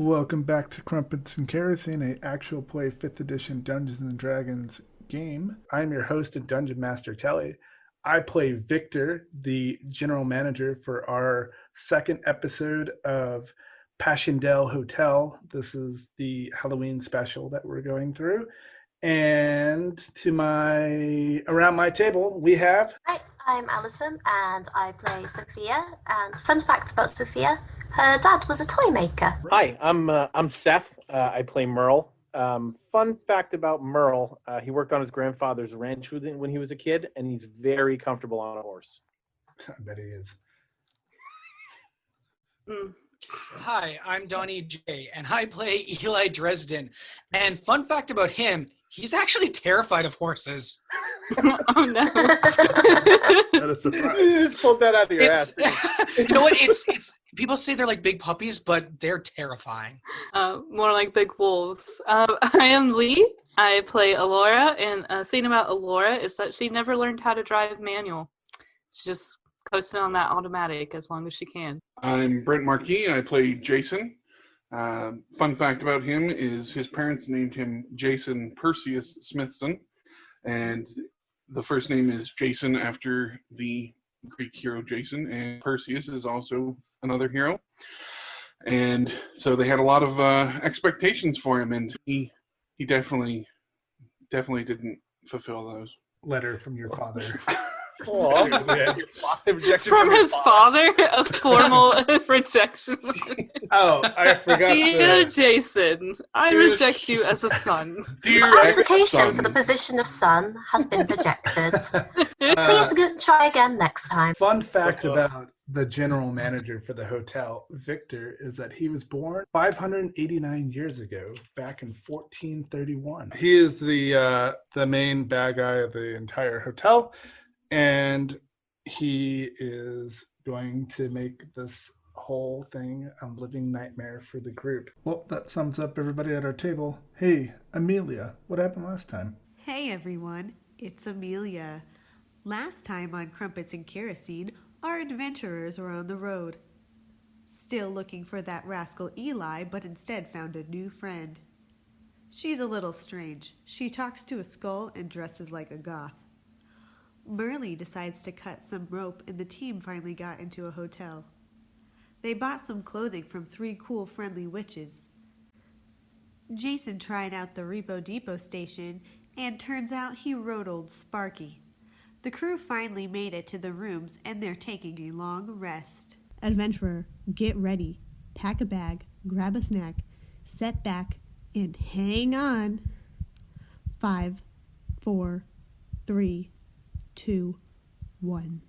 Welcome back to Crumpets and Kerosene, a actual play 5th edition Dungeons and Dragons game. I'm your host and Dungeon Master Kelly. I play Victor, the general manager for our second episode of Passchendaele Hotel. This is the Halloween special that we're going through. And around my table, we have... Hi, I'm Alison, and I play Sophia. And fun fact about Sophia, her dad was a toy maker. Hi, I'm Seth. I play Merle. Fun fact about Merle, he worked on his grandfather's ranch when he was a kid, and he's very comfortable on a horse. I bet he is. Hi, I'm Donnie J, and I play Eli Dresden. And fun fact about him, he's actually terrified of horses. Oh no! That is a surprise. You just pulled that out of your ass. You know what? It's people say they're like big puppies, but they're terrifying. More like big wolves. I am Lee. I play Alora, and a thing about Alora is that she never learned how to drive manual. She just coasted on that automatic as long as she can. I'm Brent Marquis. I play Jason. Fun fact about him is his parents named him Jason Perseus Smithson, and the first name is Jason after the Greek hero Jason, and Perseus is also another hero. And so they had a lot of expectations for him, and he definitely didn't fulfill those. Letter from your father. From his father, a formal rejection. Oh, I forgot. Dear Jason, I reject you as a son. Dear Your application ex-son. for the position of son has been rejected. Please try again next time. Fun fact about the general manager for the hotel, Victor, is that he was born 589 years ago, back in 1431. He is the main bad guy of the entire hotel, and he is going to make this whole thing a living nightmare for the group. Well, that sums up everybody at our table. Hey, Amelia, what happened last time? Hey everyone, it's Amelia. Last time on Crumpets and Kerosene, our adventurers were on the road. Still looking for that rascal Eli, but instead found a new friend. She's a little strange. She talks to a skull and dresses like a goth. Merle decides to cut some rope, and the team finally got into a hotel. They bought some clothing from 3 cool friendly witches. Jason tried out the Repo Depot station, and turns out he rode old Sparky. The crew finally made it to the rooms, and they're taking a long rest. Adventurer, get ready. Pack a bag, grab a snack, set back, and hang on. 5, 4, 3, 2, 1.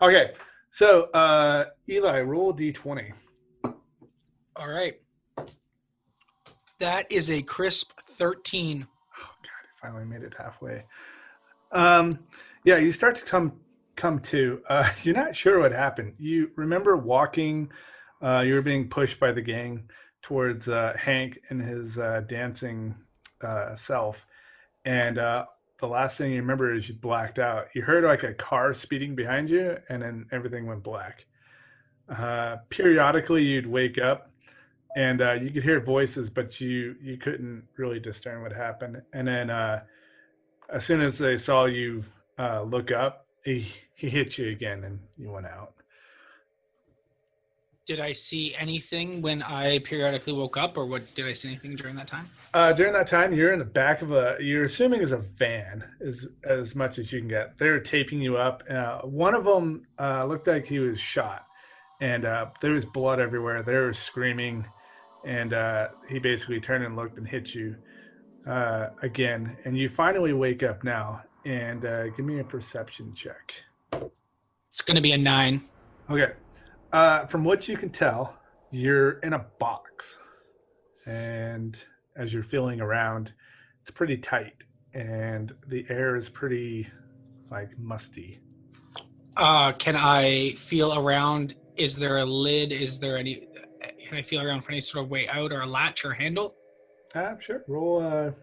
Okay, so Eli, roll d20. All right. That is a crisp 13. Oh God, I finally made it halfway. Yeah, you start to come to. You're not sure what happened. You remember walking. You were being pushed by the gang towards Hank and his dancing self, and the last thing you remember is you blacked out. You heard like a car speeding behind you, and then everything went black. Periodically, you'd wake up, and you could hear voices, but you couldn't really discern what happened. And then as soon as they saw you look up, he hit you again, and you went out. Did I see anything when I periodically woke up, or did I see anything during that time? During that time, you're in the back of you're assuming is a van, as much as you can get. They're taping you up. One of them looked like he was shot, and there was blood everywhere. They were screaming, and he basically turned and looked and hit you again. And you finally wake up now, and give me a perception check. It's going to be a 9. Okay. From what you can tell, you're in a box, and as you're feeling around, it's pretty tight, and the air is pretty, like, musty. Can I feel around? Is there a lid? Can I feel around for any sort of way out, or a latch or handle? Sure. Roll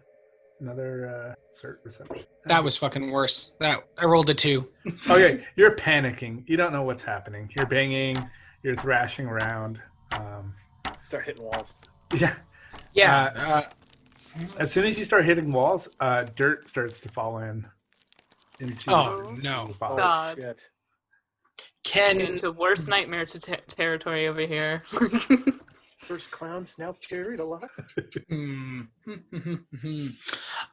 another cert reception. That was fucking worse. I rolled a 2. Okay, you're panicking. You don't know what's happening. You're banging. You're thrashing around. start hitting walls. Yeah. Yeah. As soon as you start hitting walls, dirt starts to fall into No. the box. God. Shit. Can Into worst nightmare territory over here. First clown snout cherry to luck.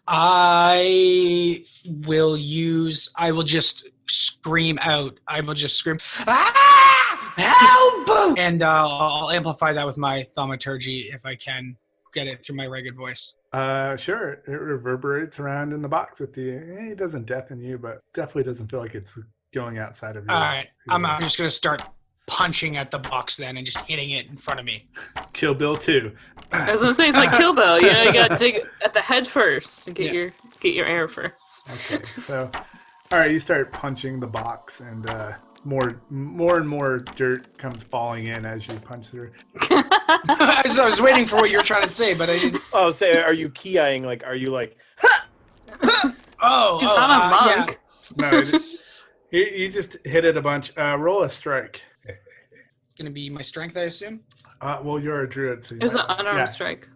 I will just scream out. I will just scream, ah! Help! And I'll amplify that with my thaumaturgy if I can get it through my ragged voice. Sure. It reverberates around in the box with you. It doesn't deafen you, but definitely doesn't feel like it's going outside of you. All right. I'm just going to start punching at the box then and just hitting it in front of me. Kill Bill 2. I was gonna say it's like Kill Bill. You gotta dig at the head first and get your air first. Okay, so all right, you start punching the box, and more and more dirt comes falling in as you punch through. I was waiting for what you were trying to say, but I didn't. Oh, say, are you keying? Like, are you like? Oh, He's not a monk. No, you just hit it a bunch. Roll a strike. It's gonna be my strength, I assume. Well, you're a druid, so It was an unarmed strike.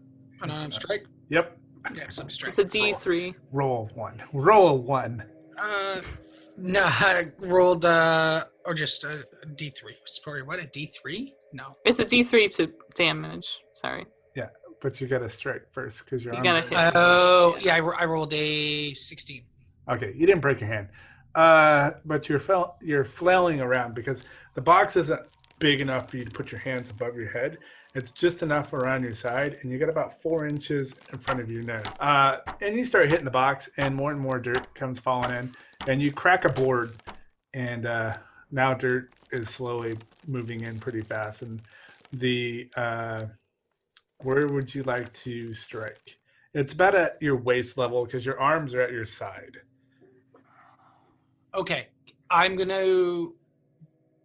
Unarmed strike. Yep. Yeah, some strength. It's a D3. Roll one. Roll a 1. No, I rolled or just a D3. Sorry, what, a D3? No. It's a D3 to damage. Sorry. Yeah, but you got to strike first because you're. You gotta hit. Oh, yeah, I rolled a 16. Okay, you didn't break your hand, but you're flailing around because the box isn't big enough for you to put your hands above your head. It's just enough around your side, and you got about 4 inches in front of your nose. And you start hitting the box, and more dirt comes falling in, and you crack a board, and now dirt is slowly moving in pretty fast. And the where would you like to strike? It's about at your waist level because your arms are at your side. Okay, I'm gonna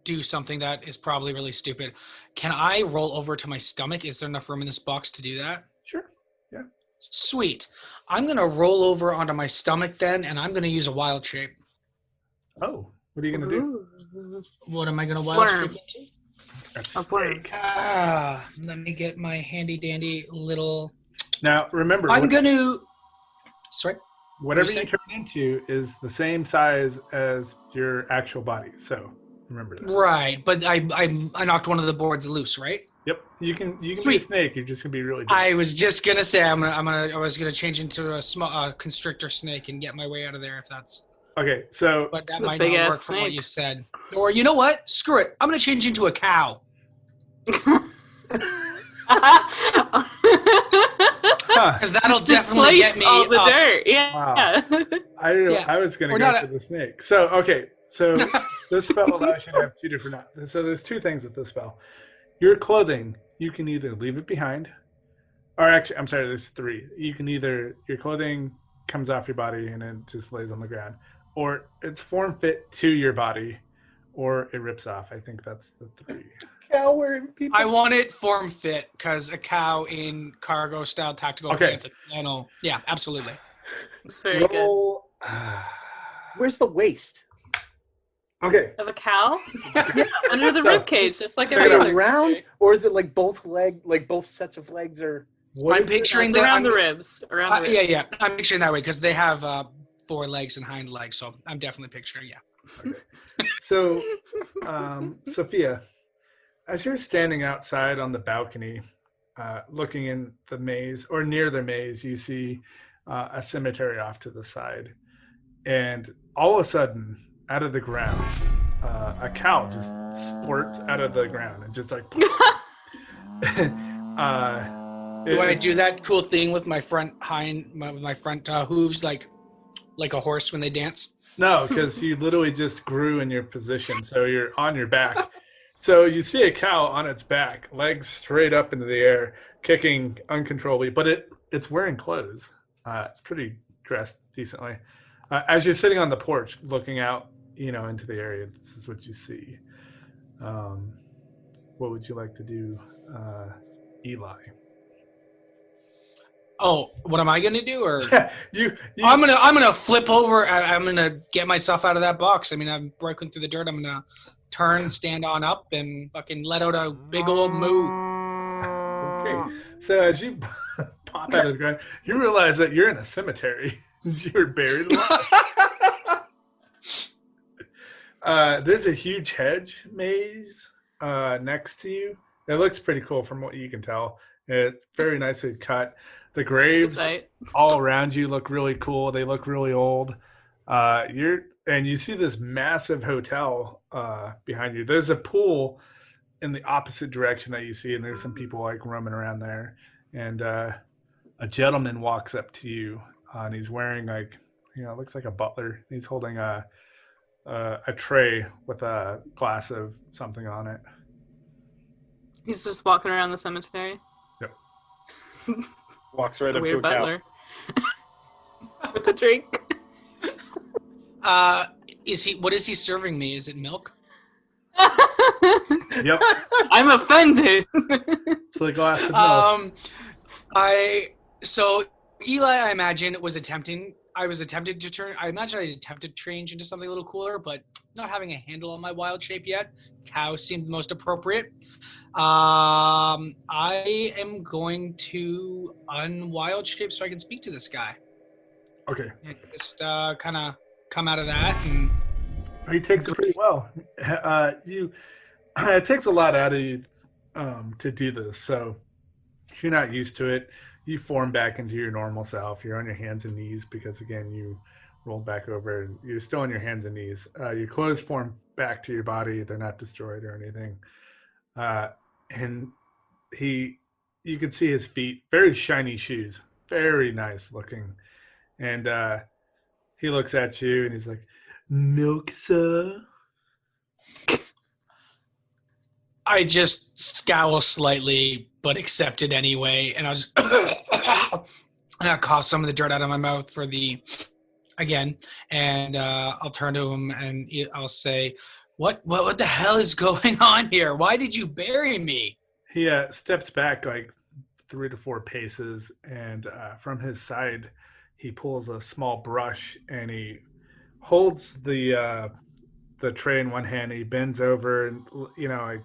do something that is probably really stupid. Can I roll over to my stomach? Is there enough room in this box to do that? Sure. Yeah. Sweet. I'm gonna roll over onto my stomach then, and I'm gonna use a wild shape. Oh, what are you gonna do? What am I gonna wild Worm. shape into? A worm. snake. Let me get my handy dandy little. Now remember, I'm gonna. Sorry. whatever what you you turn into is the same size as your actual body. So remember that. Right, but I knocked one of the boards loose, right? Yep. You can be a Sweet. snake. You're just gonna be really big. I was just gonna say I was gonna change into a small constrictor snake and get my way out of there if that's. Okay. So But that The might not big-ass work from what snake. you said. Or you know what? Screw it. I'm gonna change into a cow. huh, Because that'll definitely get Displace me all the up. dirt. Yeah. Wow. Yeah. I was gonna We're go not for the snake. So okay. So this spell allows you to have 2 different. So there's 2 things with this spell. Your clothing, you can either leave it behind, or actually, I'm sorry, there's 3. You can either your clothing comes off your body and it just lays on the ground, or it's form fit to your body, or it rips off. I think that's the 3. Cow wearing people. I want it form fit because a cow in cargo style tactical Okay. pants. Yeah, absolutely. It's very good. Roll. Where's the waist? Okay. Of a cow? Under the So- rib cage, just like Is a it regular around, creature. or is it like both sets of legs are? What I'm is it? picturing It's that around the I'm- ribs. Around the ribs. Yeah. I'm picturing that way because they have 4 legs and hind legs, so I'm definitely picturing So, Sophia, as you're standing outside on the balcony, looking in the maze or near the maze, you see a cemetery off to the side, and all of a sudden, out of the ground, a cow just spurts out of the ground and just like. Do I do that cool thing with my front hooves like a horse when they dance? No, because you literally just grew in your position, so you're on your back. So you see a cow on its back, legs straight up into the air, kicking uncontrollably, but it's wearing clothes. It's pretty dressed decently. As you're sitting on the porch, looking out, into the area, this is what you see. What would you like to do, Eli? Oh, what am I gonna do? Or you I'm gonna flip over. I'm gonna get myself out of that box. I mean, I'm broken through the dirt. I'm gonna turn, stand on up, and fucking let out a big old moo. Okay, so as you pop out of the ground, you realize that you're in a cemetery. You're buried alive. There's a huge hedge maze next to you. It looks pretty cool from what you can tell. It's very nicely cut. The graves all around you look really cool. They look really old. You see this massive hotel behind you. There's a pool in the opposite direction that you see, and there's some people like roaming around there. And a gentleman walks up to you, and he's wearing it looks like a butler. He's holding a tray with a glass of something on it. He's just walking around the cemetery. Yep. Walks right up to a weird cow. butler with a drink. What is he serving me? Is it milk? Yep. I'm offended. It's a glass of milk. So Eli, I imagine, was attempted to turn. I imagine I attempted to change into something a little cooler, but not having a handle on my wild shape yet. Cow seemed most appropriate. I am going to unwild shape so I can speak to this guy. Okay. And just kind of come out of that. And he takes it pretty well. It takes a lot out of you to do this, so if you're not used to it, you form back into your normal self. You're on your hands and knees because, again, you rolled back over. And you're still on your hands and knees. Your clothes form back to your body. They're not destroyed or anything. And you can see his feet, very shiny shoes, very nice looking. And he looks at you and he's like, "Milk, sir?" I just scowl slightly, but accept it anyway. And I'll just and I'll cough some of the dirt out of my mouth again. And I'll turn to him and I'll say, What the hell is going on here? Why did you bury me? He steps back like 3 to 4 paces, and from his side, he pulls a small brush and he holds the tray in one hand. He bends over and like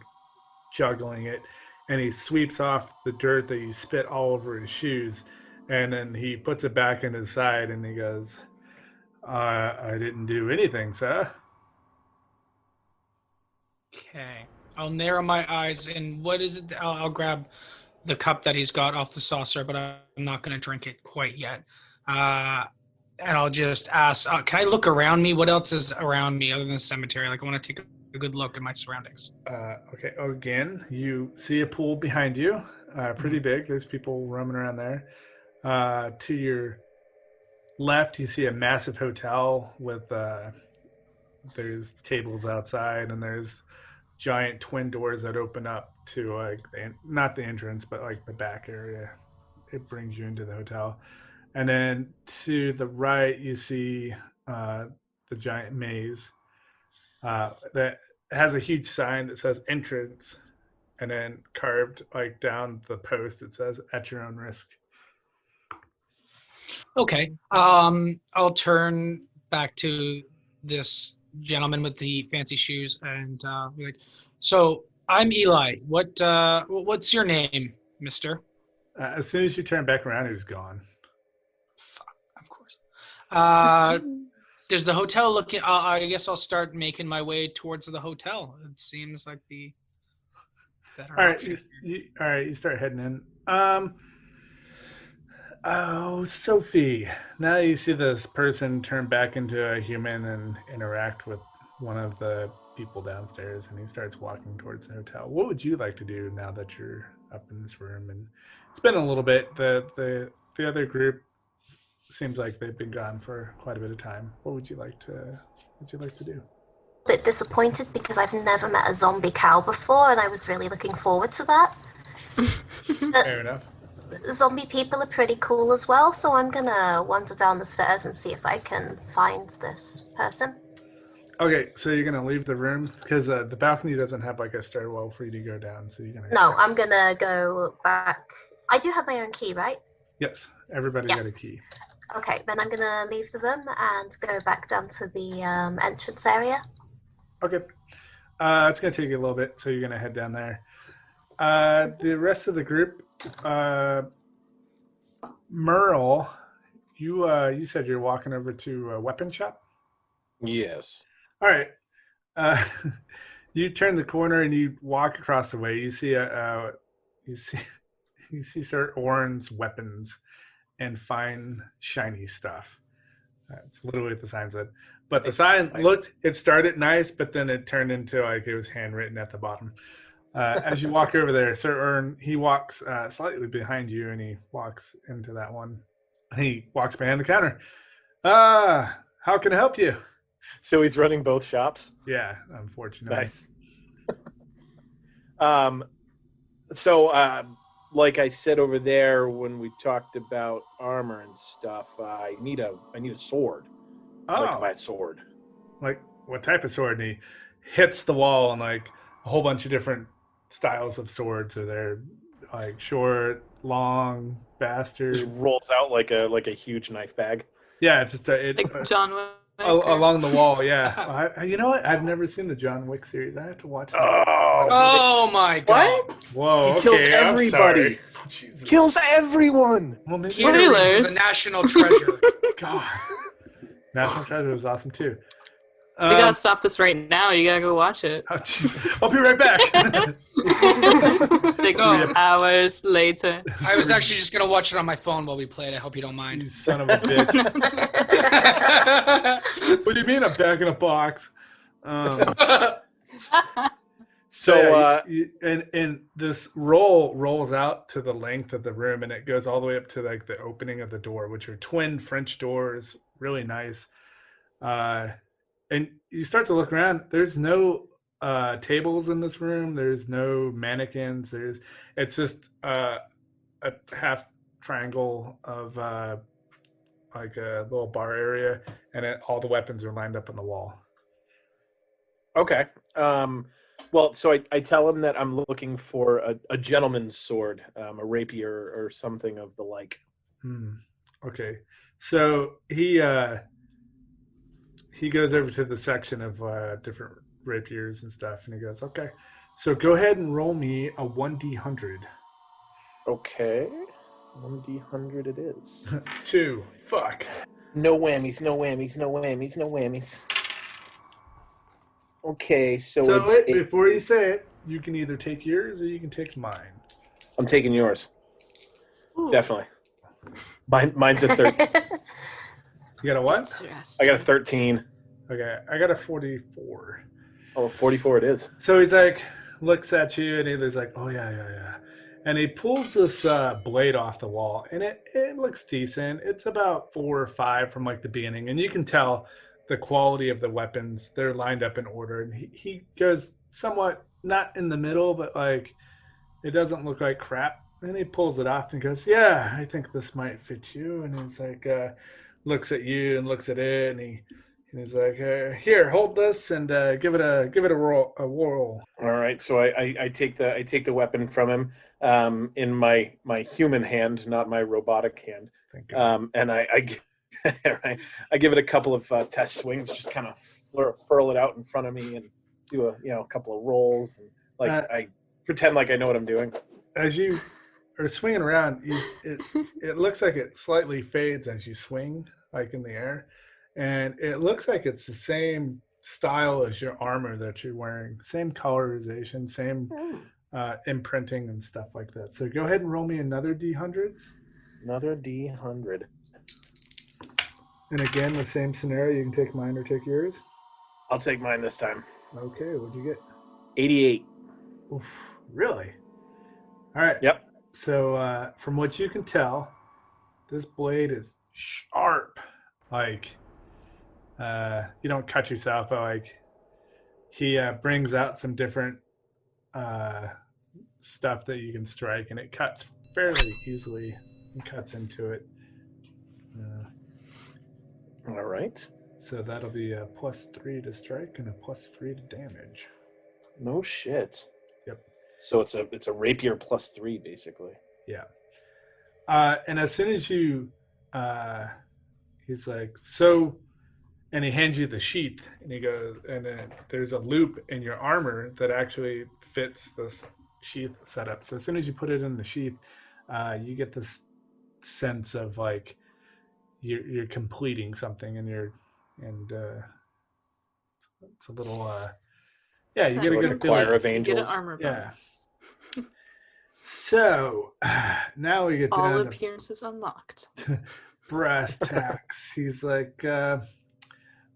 juggling it, and he sweeps off the dirt that you spit all over his shoes, and then he puts it back in his side and he goes, "I didn't do anything, sir." Okay. I'll narrow my eyes, and what is it? I'll grab the cup that he's got off the saucer, but I'm not going to drink it quite yet. And I'll just ask, can I look around me? What else is around me other than the cemetery? Like, I want to take a good look at my surroundings. Okay. Again, you see a pool behind you, pretty big. There's people roaming around there. To your left, you see a massive hotel with there's tables outside, and there's giant twin doors that open up to not the entrance, but like the back area. It brings you into the hotel. And then to the right, you see the giant maze that has a huge sign that says entrance, and then carved like down the post, it says "at your own risk." Okay. I'll turn back to this gentleman with the fancy shoes and be like, "So I'm Eli. What's your name, mister?" As soon as you turn back around, he was gone. Fuck, of course. Does the hotel look? I guess I'll start making my way towards the hotel. It seems like the better. All right, option. you start heading in. Oh, Sophie. Now you see this person turn back into a human and interact with one of the people downstairs, and he starts walking towards the hotel. What would you like to do now that you're up in this room? And it's been a little bit. The other group seems like they've been gone for quite a bit of time. What would you like to do? A bit disappointed because I've never met a zombie cow before, and I was really looking forward to that. Fair enough. Zombie people are pretty cool as well, so I'm gonna wander down the stairs and see if I can find this person. Okay, so you're gonna leave the room because the balcony doesn't have like a stairwell for you to go down. So you're gonna. No, I'm gonna go back. I do have my own key, right? Yes, everybody Yes. got a key. Okay, then I'm gonna leave the room and go back down to the entrance area. Okay, it's gonna take you a little bit, so you're gonna head down there. The rest of the group, Merle, you said you're walking over to a weapon shop. Yes. All right. Uh, you turn the corner and you walk across the way. You see you see you see Sir Orin's weapons and fine shiny stuff. That's literally what the sign said. But the sign it started nice, but then it turned into like it was handwritten at the bottom. As you walk over there, Sir Orin, he walks slightly behind you and he walks into that one. He walks behind the counter. How can I help you? So he's running both shops? Yeah, unfortunately. Nice. Like I said over there when we talked about armor and stuff, I need a sword. I'd like to buy a sword. Like what type of sword? And he hits the wall and like a whole bunch of different styles of swords are there, like short, long, bastard. Just rolls out like a huge knife bag. Yeah, it's just Like John Wick. Along the wall. Yeah, you know what? I've never seen the John Wick series. I have to watch that. Oh my god! What? Whoa! He kills okay, everybody. Jesus. Kills everyone. Well, maybe Peter is a national treasure. God, National Treasure was awesome too. You gotta stop this right now. You gotta go watch it. Oh, I'll be right back. 6 hours later. I was actually just gonna watch it on my phone while we played. I hope you don't mind. You son of a bitch. What do you mean I'm back in a box? And this rolls out to the length of the room and it goes all the way up to like the opening of the door, which are twin French doors, really nice. And you start to look around. There's no tables in this room. There's no mannequins. It's just a half triangle of like a little bar area, and all the weapons are lined up on the wall. Okay. Well, so I tell him that I'm looking for a gentleman's sword, a rapier or something of the like. Okay. So he goes over to the section of different rapiers and stuff, and he goes, okay, so go ahead and roll me a 1d100. Okay. 1d100 it is. 2. Fuck. No whammies, no whammies, no whammies, no whammies. Okay, so it's... before you say it, you can either take yours or you can take mine. I'm taking yours. Ooh. Definitely. Mine's a 13. You got a what? I got a 13. Okay, I got a 44. Oh, 44 it is. So he's like, looks at you, and he's like, oh, yeah. And he pulls this blade off the wall, and it looks decent. It's about 4 or 5 from like the beginning, and you can tell the quality of the weapons. They're lined up in order, and he goes somewhat not in the middle, but like it doesn't look like crap. And he pulls it off and goes, yeah, I think this might fit you. And he's like, looks at you and looks at it, and he's like, here, hold this and give it a whirl. All right, so I take the weapon from him in my human hand, not my robotic hand. Thank God. And I give it a couple of test swings, just kind of furl it out in front of me and do a couple of rolls, and I pretend like I know what I'm doing. As you are swinging around, it looks like it slightly fades as you swing, like in the air, and it looks like it's the same style as your armor that you're wearing, same colorization, same imprinting and stuff like that. So go ahead and roll me another D100. Another D100. And again, the same scenario. You can take mine or take yours. I'll take mine this time. Okay, what'd you get? 88. Oof, really? All right. Yep. So from what you can tell, this blade is sharp. Like, you don't cut yourself, but like he brings out some different stuff that you can strike, and it cuts fairly easily and cuts into it. All right. So that'll be a +3 to strike and a +3 to damage. No shit. Yep. So it's a rapier +3 basically. Yeah. And as soon as you, he's like, so, and he hands you the sheath, and he goes, and then there's a loop in your armor that actually fits this sheath setup. So as soon as you put it in the sheath, you get this sense of like you're completing something, and it's a little yeah, you get a Like a good choir feeling. of You get an angels. armor Yeah. bonus. So now we get All down to appearances unlocked. brass tacks. He's like,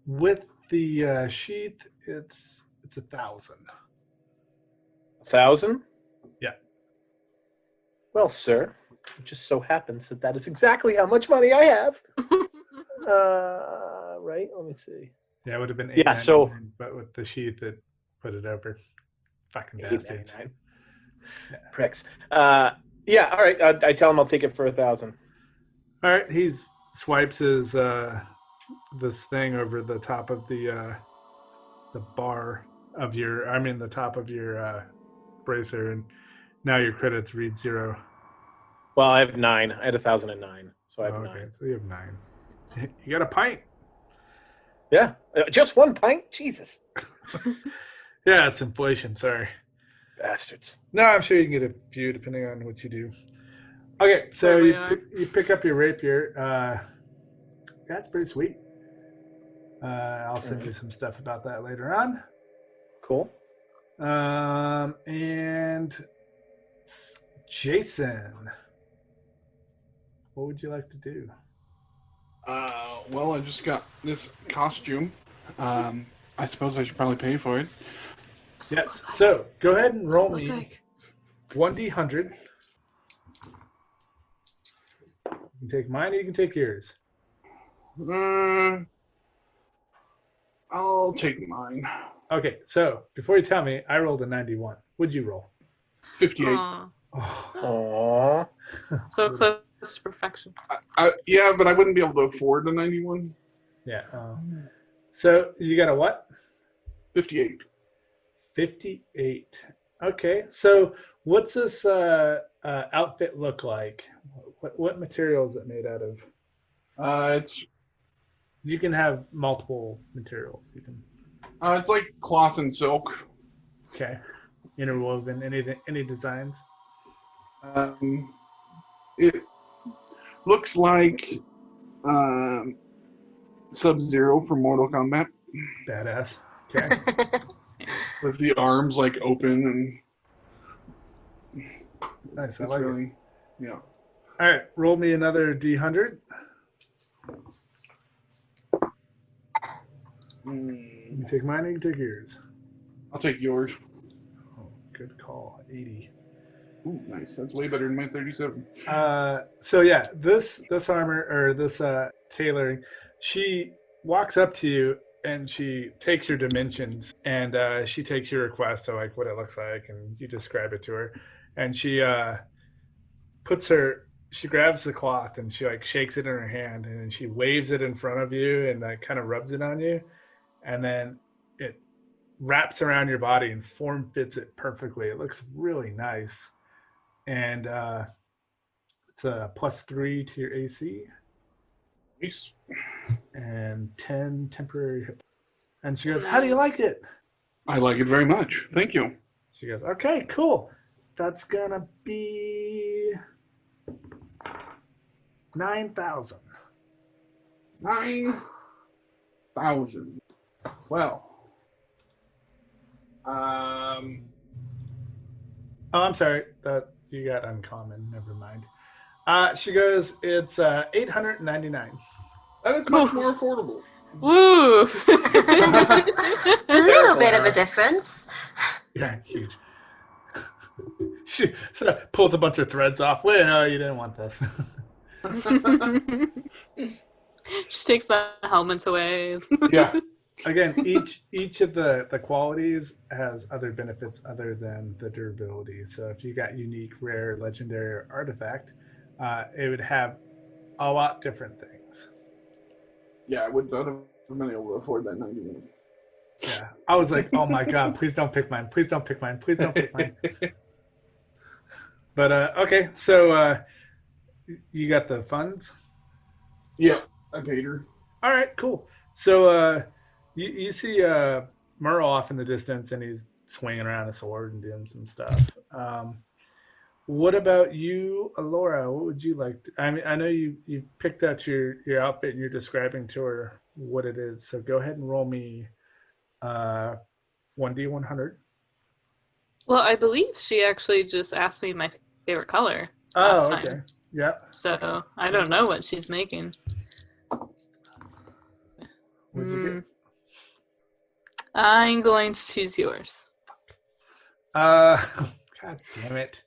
with the sheath, it's 1,000. 1,000? Yeah. Well, sir, it just so happens that is exactly how much money I have. Right? Let me see. Yeah, it would have been Yeah, so- $8.99, but with the sheath, it put it over. Fucking $8.99. bastards. Yeah. Pricks. Yeah, all right. I tell him I'll take it for 1,000. All right, he swipes his this thing over the top of the bar of the top of your bracer, and now your credits read 0. Well, I have 9. I had 1,009, so I have 9. So you have 9. You got a pint. Yeah, just one pint. Jesus, Yeah, it's inflation. Sorry. bastards. No, I'm sure you can get a few depending on what you do. Okay, so There we you are. you pick up your rapier. That's pretty sweet. I'll send you some stuff about that later on. Cool. And Jason, what would you like to do? Well, I just got this costume. I suppose I should probably pay for it. Yes. So go ahead and roll Look me like- 1d100. You can take mine or you can take yours. I'll take mine. Okay, so before you tell me, I rolled a 91. What'd you roll? 58. Aw, Oh, Aww. so close to perfection. Yeah, but I wouldn't be able to afford the 91. yeah. So you got a what? 58. 58. Okay, so what's this outfit look like? What material is it made out of? It's You can have multiple materials. You can, it's like cloth and silk. okay, interwoven. Any designs? It looks like Sub-Zero from Mortal Kombat, Badass. Okay. with the arms like open and Nice. I it's like it. really, yeah. All right, roll me another D100. You can take mine or you can take yours. I'll take yours. Oh, good call. 80. Ooh, nice. That's way better than my 37. So yeah, this armor or this tailoring, she walks up to you and she takes your dimensions and she takes your request to like what it looks like and you describe it to her, and she she grabs the cloth and she like shakes it in her hand and then she waves it in front of you and like kind of rubs it on you, and then it wraps around your body and form fits it perfectly. It looks really nice. And it's a +3 to your AC Nice. and 10 temporary hit. And she goes, "How do you like it?" I like it very much. Thank you. She goes, "Okay, cool. That's gonna be 9,000." 9,000. Well. Oh, I'm sorry. That you got uncommon. Never mind. She goes, "It's 899." That is much more affordable. Woo! A little bit of a difference. Yeah, huge. She pulls a bunch of threads off. Wait, no, you didn't want this. She takes the helmets away. Yeah. Again, each of the qualities has other benefits other than the durability. So if you got unique, rare, legendary, or artifact, it would have a lot different things. Yeah, I would not have been able to afford that 91. Yeah, I was like, "Oh my god, please don't pick mine! Please don't pick mine! Please don't pick mine!" But okay, so you got the funds. Yeah, I paid her. All right, cool. So you see Merle off in the distance, and he's swinging around a sword and doing some stuff. What about you, Alora? What would you like to? I mean, I know you picked out your outfit and you're describing to her what it is. So go ahead and roll me 1d100. Well, I believe she actually just asked me my favorite color last Oh, okay. time. Yeah. So I don't know what she's making. What'd you get? I'm going to choose yours. God damn it.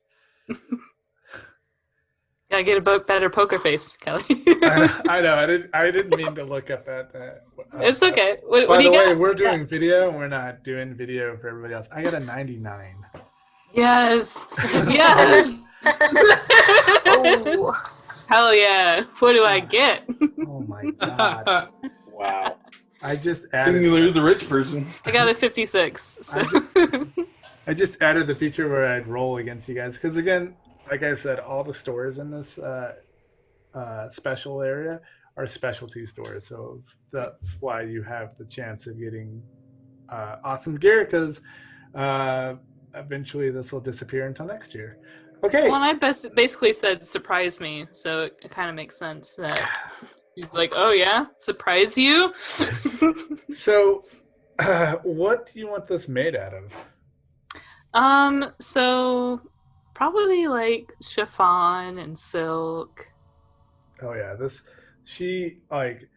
Gotta get a better poker face, Kelly. I know. I didn't mean to look up at that. It's okay. What By do the you way, got? we're doing video. And we're not doing video for everybody else. I got a 99. Yes. Yes. Oh, Hell yeah. What do I get? Oh my god. Wow. I just You're added. the rich person. I got a 56. So. I just added the feature where I'd roll against you guys because again, like I said, all the stores in this special area are specialty stores, so that's why you have the chance of getting awesome gear because eventually this will disappear until next year. Okay. Well, I basically said surprise me, so it kind of makes sense that he's like, oh yeah, surprise you? So, what do you want this made out of? So probably like chiffon and silk. Oh yeah, she like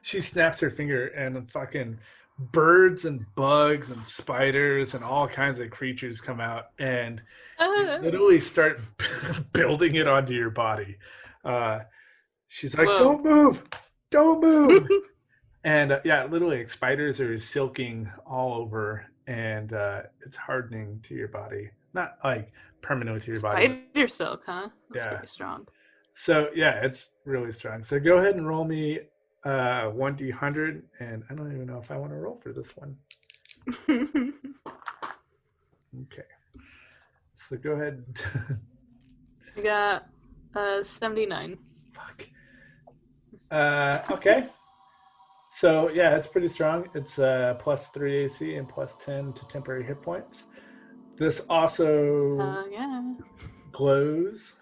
she snaps her finger and fucking birds and bugs and spiders and all kinds of creatures come out and literally start building it onto your body. She's like, Whoa. don't move. And yeah, literally like spiders are silking all over and it's hardening to your body. Not like permanently to your body. Spider silk, huh? That's Yeah. pretty strong. So yeah, it's really strong. So go ahead and roll me 1d100, and I don't even know if I want to roll for this one. Okay. So go ahead. I got 79. Fuck. Okay. So yeah, it's pretty strong. It's plus 3 AC and plus 10 to temporary hit points. This also Yeah. glows.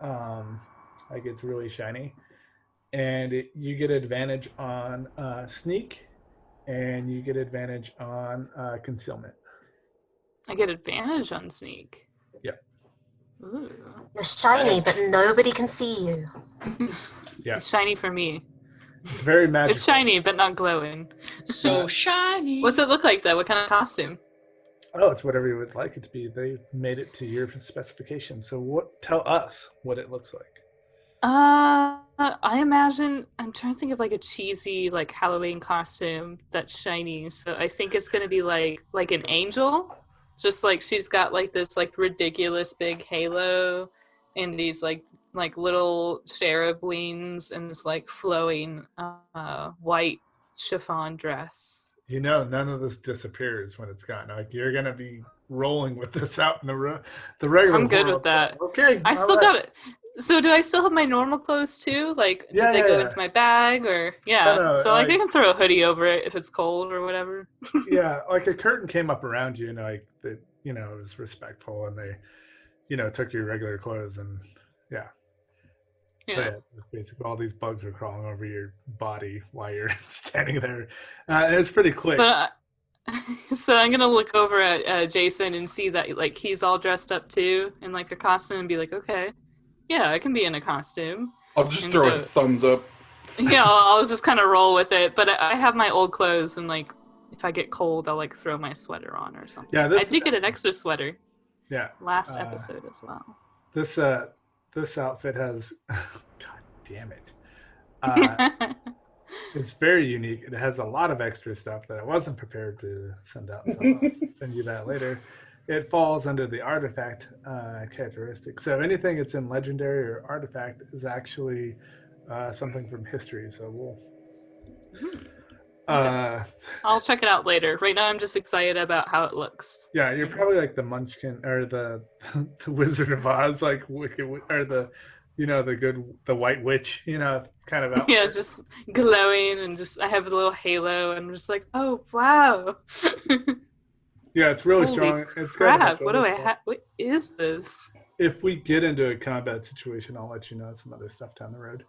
Like it's really shiny. And you get advantage on sneak, and you get advantage on concealment. I get advantage on sneak. Yeah. Ooh. you're shiny, but nobody can see you. Yeah. It's shiny for me. It's very magical. It's shiny, but not glowing. So shiny. What's it look like, though? What kind of costume? Oh, it's whatever you would like it to be. They made it to your specification. So tell us what it looks like. I imagine I'm trying to think of like a cheesy like Halloween costume that's shiny. So I think it's gonna be like an angel, just like she's got like this like ridiculous big halo, and these like little cherub wings, and this like flowing white chiffon dress. You know, none of this disappears when it's gone. Like you're gonna be rolling with this out in the regular. I'm good world. with that. So, okay, I all still right. got it. So do I still have my normal clothes too? Like, Yeah, did they go yeah. into my bag or yeah? No, so like like- I can throw a hoodie over it if it's cold or whatever. Yeah, like a curtain came up around you, and like that, you know, it was respectful, and they, you know, took your regular clothes, and yeah. So, Yeah. yeah, basically all these bugs were crawling over your body while you're standing there. And it's pretty quick. But so I'm gonna look over at Jason and see that like he's all dressed up too in like a costume and be like, okay, yeah, I can be in a costume. I'll just And throw a so- thumbs up. Yeah, I'll just kind of roll with it. But I have my old clothes, and like if I get cold, I'll like throw my sweater on or something. Yeah, I did get an extra sweater yeah, last episode as well. this outfit has, God damn it, it's very unique. It has a lot of extra stuff that I wasn't prepared to send out, so I'll send you that later. It falls under the artifact characteristic. So anything that's in legendary or artifact is actually something from history. So we'll. I'll check it out later. Right now, I'm just excited about how it looks. Yeah, you're probably like the Munchkin or the Wizard of Oz, like Wicked, or the White Witch, you know, kind of outfit. Yeah, just glowing and just I have a little halo and I'm just like, oh wow. Yeah, it's really Holy strong. It's got a bunch crap! of What do other I stuff. have? What is this? If we get into a combat situation, I'll let you know some other stuff down the road.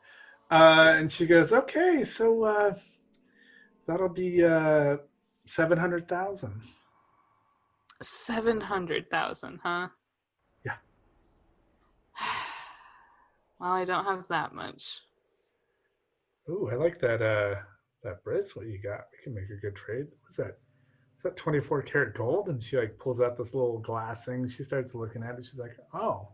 And she goes, okay, so that'll be 700,000. 700,000, huh? Yeah. Well, I don't have that much. Ooh, I like that bracelet you got. We can make a good trade. What's that? Is that 24 karat gold? And she like pulls out this little glass thing. She starts looking at it. She's like, oh,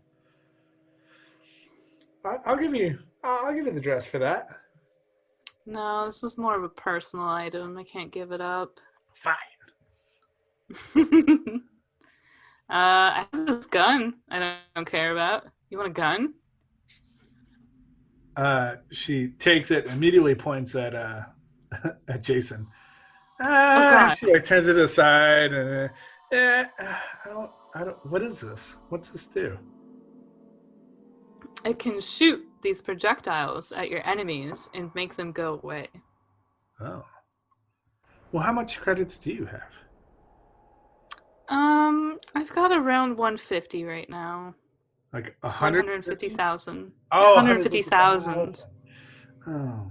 I'll give you the dress for that. No, this is more of a personal item. I can't give it up. Fine. I have this gun I don't care about. You want a gun? She takes it, immediately points at at Jason. God. She like turns it aside and I don't. What is this? What's this do? It can shoot these projectiles at your enemies and make them go away. Oh. Well, how much credits do you have? I've got around 150 right now. Like 150,000. Oh, 150,000. Oh.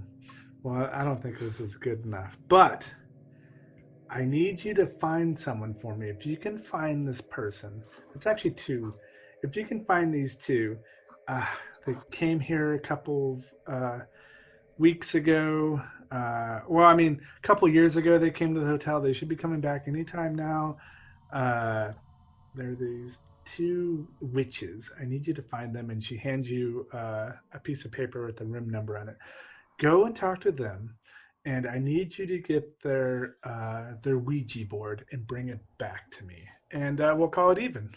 Well, I don't think this is good enough. But I need you to find someone for me. If you can find this person, it's actually two. If you can find these two, they came here a couple of weeks ago. A couple years ago they came to the hotel. They should be coming back anytime now. There are these two witches. I need you to find them. And she hands you a piece of paper with the room number on it. Go and talk to them. And I need you to get their Ouija board and bring it back to me. And we'll call it even.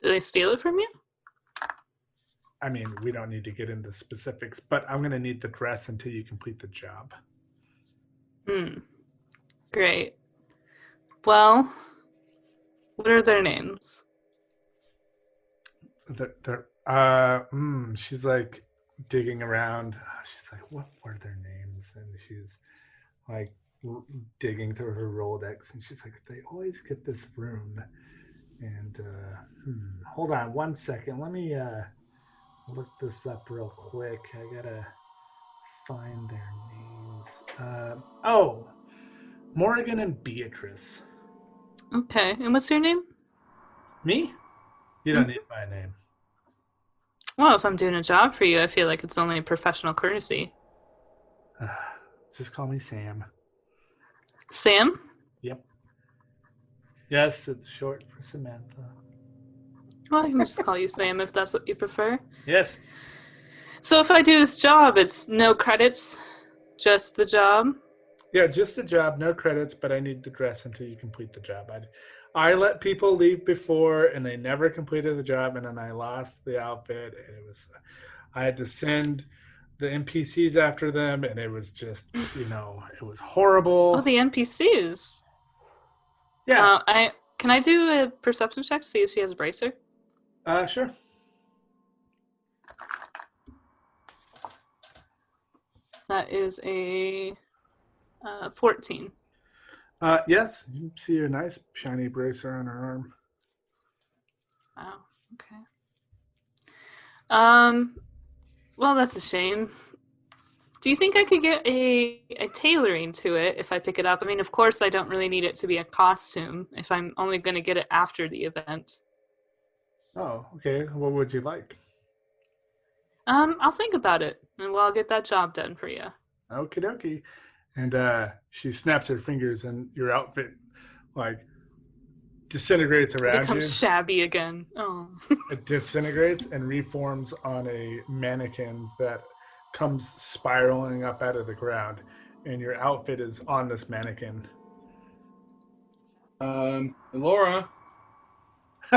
Did they steal it from you? I mean, we don't need to get into specifics, but I'm going to need the dress until you complete the job. Great. Well, what are their names? She's like digging around. She's like, what were their names? And she's like digging through her Rolodex, and she's like, they always get this room. And hold on one second. Let me look this up real quick. I gotta find their names. Morgan and Beatrice. Okay, and what's your name? Me? You don't need my name. Well, if I'm doing a job for you, I feel like it's only a professional courtesy. Just call me Sam. Sam? Yep. Yes, it's short for Samantha. Well, I can just call you Sam if that's what you prefer. Yes. So if I do this job, it's no credits, just the job? Yeah, just the job, no credits, but I need the dress until you complete the job. I let people leave before, and they never completed the job, and then I lost the outfit, and I had to send the NPCs after them, and it was just, it was horrible. Oh, the NPCs. Yeah. Can I do a perception check to see if she has a bracer? Sure. So that is a 14. Yes, you see a nice shiny bracer on her arm. Wow. Okay. Well, that's a shame. Do you think I could get a tailoring to it if I pick it up? I mean, of course, I don't really need it to be a costume if I'm only going to get it after the event. Oh, okay. What would you like? I'll think about it, and I'll get that job done for you. Okie dokie. And she snaps her fingers, and your outfit, disintegrates It around you. becomes shabby again. Oh. It disintegrates and reforms on a mannequin that comes spiraling up out of the ground, and your outfit is on this mannequin. Laura,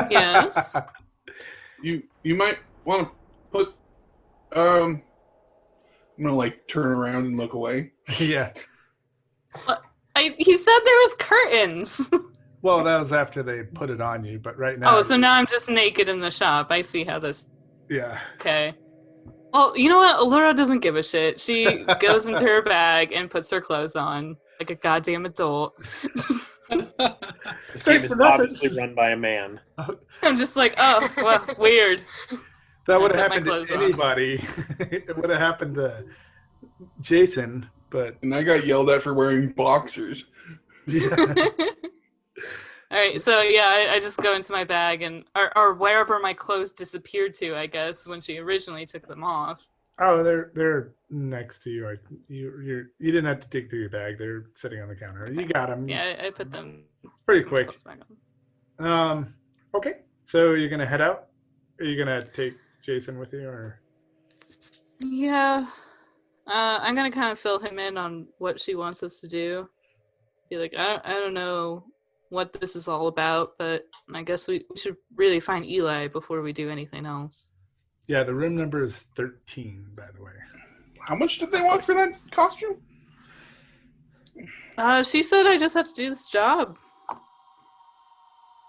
Yes? you might want to put. I'm gonna turn around and look away. Yeah. He said there was curtains. Well, that was after they put it on you, but right now. Oh, so now I'm just naked in the shop. I see how this. Yeah. Okay. Well, you know what? Laura doesn't give a shit. She goes into her bag and puts her clothes on like a goddamn adult. This Thanks game for is nothing. obviously run by a man. I'm just like, oh, well, weird. That would I have put my happened to clothes on. anybody. It would have happened to Jason, but And I got yelled at for wearing boxers. yeah. All right, so yeah, I just go into my bag and or wherever my clothes disappeared to, I guess, when she originally took them off. Oh, they're next to you. You didn't have to dig through your bag. They're sitting on the counter. You got them. Yeah, I put them Pretty quick. clothes back on. Okay. So you're gonna head out? Are you gonna take Jason with you, or? Yeah, I'm gonna kind of fill him in on what she wants us to do. Be like, I don't know what this is all about, but I guess we should really find Eli before we do anything else. Yeah, the room number is 13, by the way. How much did they want for that costume? She said I just had to do this job.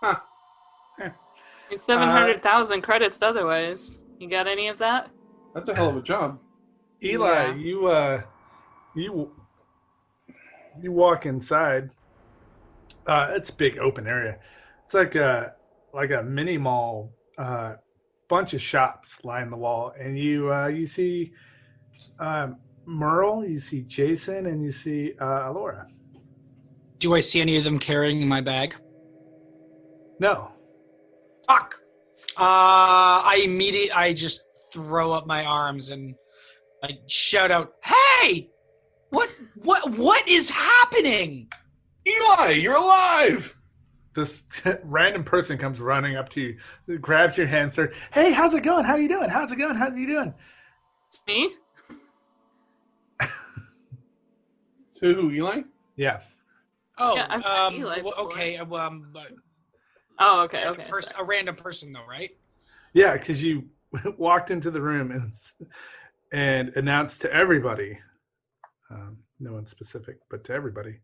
Huh. It's 700,000 credits otherwise. You got any of that? That's a hell of a job. Eli, Yeah. you walk inside. It's a big open area. It's like a mini mall. Bunch of shops line the wall, and you see Merle, you see Jason, and you see Alora. Do I see any of them carrying my bag? No. Fuck! I just throw up my arms and I shout out, "Hey! What is happening?" Eli, you're alive! This random person comes running up to you, grabs your hand, starts, "Hey, how's it going? How you doing? How's it going? How's you doing?" It's me? To who, Eli? Yeah. Oh, Yeah, I've met Eli well, before. okay. Oh, okay, Random okay. a sorry. random person, though, right? Yeah, because you walked into the room and announced to everybody, no one specific, but to everybody.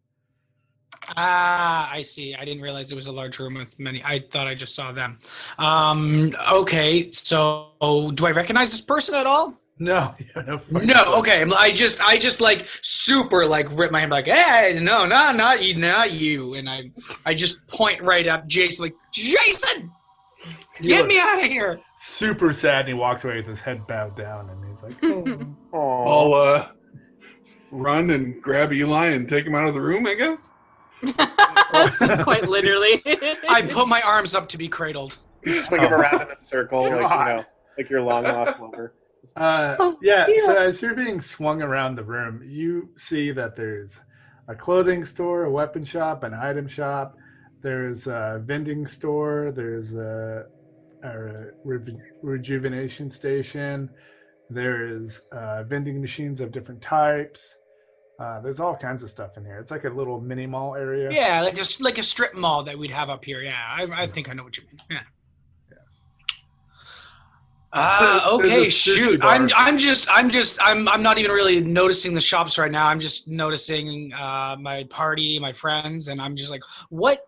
Ah, I see. I didn't realize it was a large room with many. I thought I just saw them. Okay, so do I recognize this person at all? No, no. fucking No. clue. Okay, I just like super like rip my hand like, hey, no, not you, and I just point right up Jason like, Jason, He get me looks out of here. super sad, and he walks away with his head bowed down, and he's like, "Oh." Aw. I'll run and grab Eli and take him out of the room, I guess. Just quite literally. I put my arms up to be cradled. You swing him around in a circle, God. like your long lost lover. Yeah, so as you're being swung around the room, you see that there's a clothing store, a weapon shop, an item shop. There's a vending store. There's a rejuvenation station. There is vending machines of different types. There's all kinds of stuff in here. It's like a little mini mall area. Yeah, like a strip mall that we'd have up here. Yeah, I think I know what you mean. Yeah. There's Okay, a sushi shoot. bar. I'm not even really noticing the shops right now. I'm just noticing my party, my friends, and I'm just like, what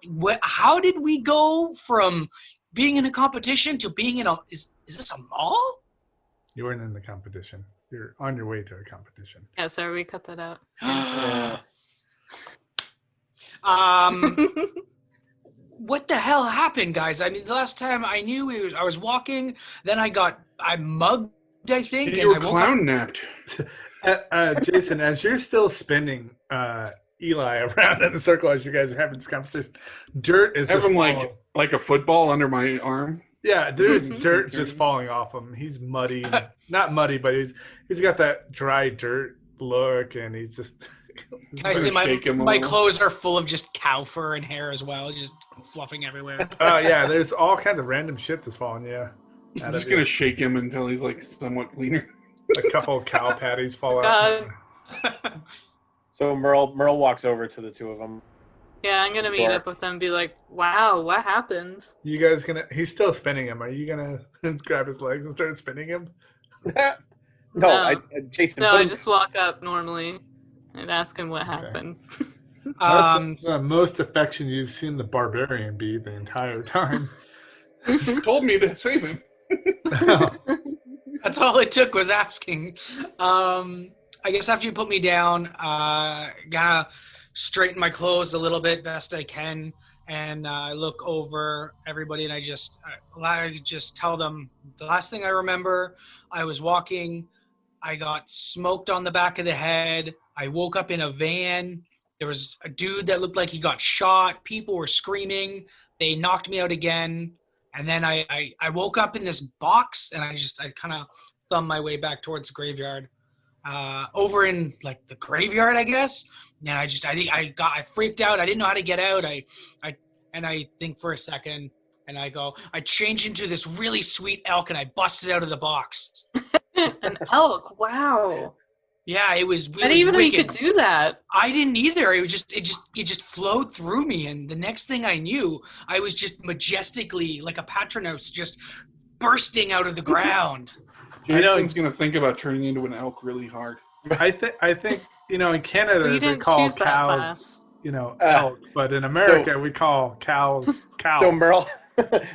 how did we go from being in a competition to being in is this a mall? You weren't in the competition. You're on your way to a competition. Yeah, sorry, we cut that out. Yeah. What the hell happened, guys? I mean, the last time I knew I was walking, then I mugged, I think, You were I woke clown napped. Jason, as you're still spinning Eli around in a circle as you guys are having this conversation, dirt is Have just him falling. like a football under my arm. Yeah, there's dirt just falling off him. He's muddy, not muddy, but he's got that dry dirt look, and he's just. Can I say Shake him a my little. clothes are full of just cow fur and hair as well, just fluffing everywhere. Yeah, there's all kinds of random shit that's falling. Yeah, I'm out just of gonna it. shake him until he's like somewhat cleaner. A couple of cow patties fall out. So Merle walks over to the two of them. Yeah, I'm gonna meet Sure. up with them and be like, wow, what happened? You guys gonna? He's still spinning him. Are you gonna grab his legs and start spinning him? No, Jason. No, put I him- just walk up normally and ask him what Okay. happened. That's the most affection you've seen the barbarian be the entire time. You told me to save him. That's all it took was asking. I guess after you put me down, gonna straighten my clothes a little bit best I can, and I look over everybody and I just tell them the last thing I remember. I was walking. I got smoked on the back of the head. I woke up in a van. There was a dude that looked like he got shot. People were screaming. They knocked me out again. And then I woke up in this box, and I kind of thumbed my way back towards the graveyard. Over in like the graveyard, I guess. And I freaked out. I didn't know how to get out. I think for a second, and I changed into this really sweet elk, and I busted out of the box. An elk. Wow. Yeah, it was. I didn't even know you could do that. I didn't either. It just flowed through me, and the next thing I knew, I was just majestically like a Patronus, just bursting out of the ground. Jason's going to think about turning into an elk really hard. I think in Canada You they didn't call choose that cows class. elk, but in America we call cows cows.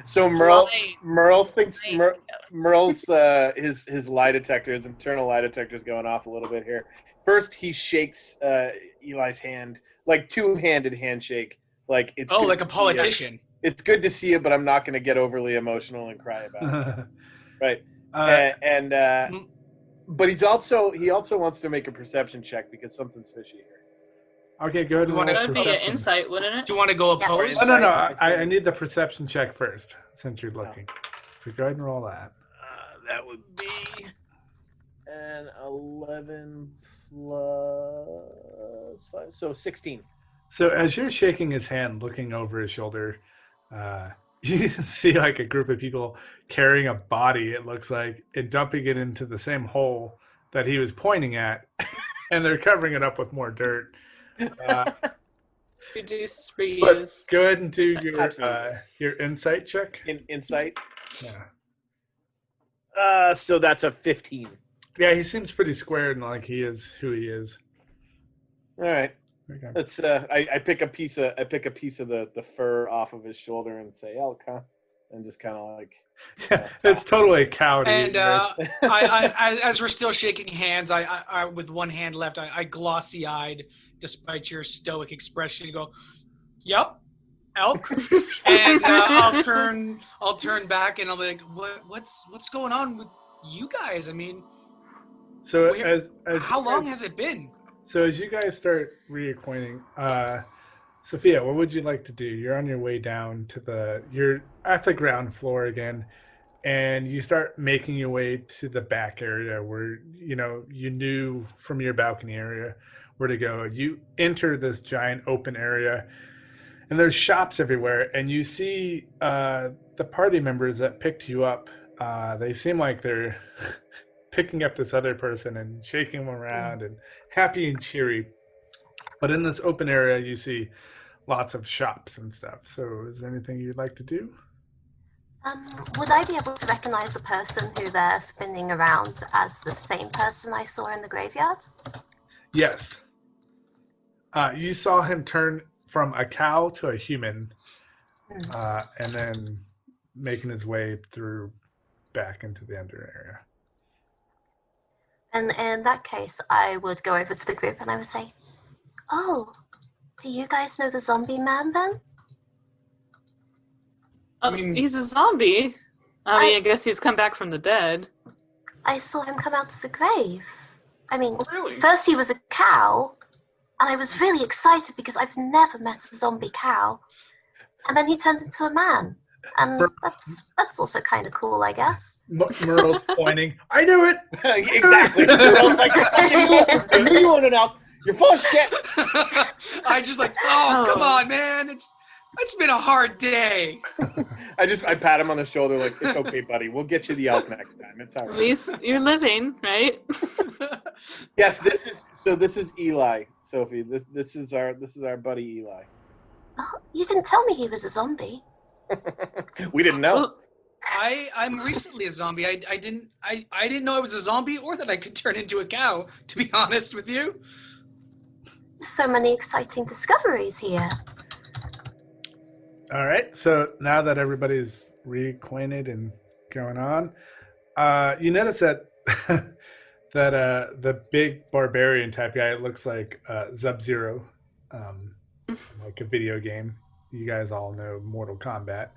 So Merle Right. thinks Right. Merle's his lie detector, his internal lie detector is going off a little bit here. First, he shakes Eli's hand, like two-handed handshake, like it's good like a to see politician. you. It's good to see you, but I'm not going to get overly emotional and cry about it. Right. But he also wants to make a perception check because something's fishy here. Okay, good. You wanna- That would be an Perception. insight, wouldn't it? Do you want to go Yeah. opposed? Oh, no. Insight. I need the perception check first, since you're looking. So go ahead and roll that. That would be an 11 plus 5, so 16. So as you're shaking his hand, looking over his shoulder, you see like a group of people carrying a body, it looks like, and dumping it into the same hole that he was pointing at, and they're covering it up with more dirt. Reduce, But reuse. go ahead and do Absolutely. your insight check. Insight. Yeah. So that's a 15. Yeah, he seems pretty squared and like he is who he is. All right. Okay. Let's. I pick a piece of the fur off of his shoulder and say elk, huh? And just kind of like. It's totally cow to And you, right? I, as we're still shaking hands, I with one hand left, I glossy-eyed, despite your stoic expression, go, "Yep, elk." And I'll turn back and I'll be like, "What's going on with you guys? I mean, So where- as how you long guys- has it been?" So as you guys start reacquainting, Sophia, what would you like to do? You're on your way down you're at the ground floor again, and you start making your way to the back area where, you knew from your balcony area where to go. You enter this giant open area, and there's shops everywhere, and you see the party members that picked you up. They seem like they're picking up this other person and shaking them around and happy and cheery. But in this open area, you see lots of shops and stuff. So is there anything you'd like to do? Would I be able to recognize the person who they're spinning around as the same person I saw in the graveyard? Yes. You saw him turn from a cow to a human, and then making his way through back into the under area. And in that case, I would go over to the group and I would say, "Oh, do you guys know the zombie man then?" Oh, mean- he's a zombie. I guess he's come back from the dead. I saw him come out of the grave. I mean, Oh, really? first he was a cow, and I was really excited because I've never met a zombie cow. And then he turned into a man. And that's also kind of cool, I guess. Myrtle's pointing. I knew it! Exactly. I was like, I knew you weren't an elk. You're full of shit. I just like, come on, man! It's been a hard day. I pat him on the shoulder like, it's okay, buddy. We'll get you the elk next time. It's all At right. least you're living, right? Yes, this is Eli, Sophie. This is our buddy Eli. Oh, you didn't tell me he was a zombie. We didn't know. Well, I'm recently a zombie. I didn't know I was a zombie or that I could turn into a cow, to be honest with you. So many exciting discoveries here. All right. So now that everybody's reacquainted and going on, you notice that the big barbarian type guy, it looks like Sub-Zero, like a video game. You guys all know Mortal Kombat.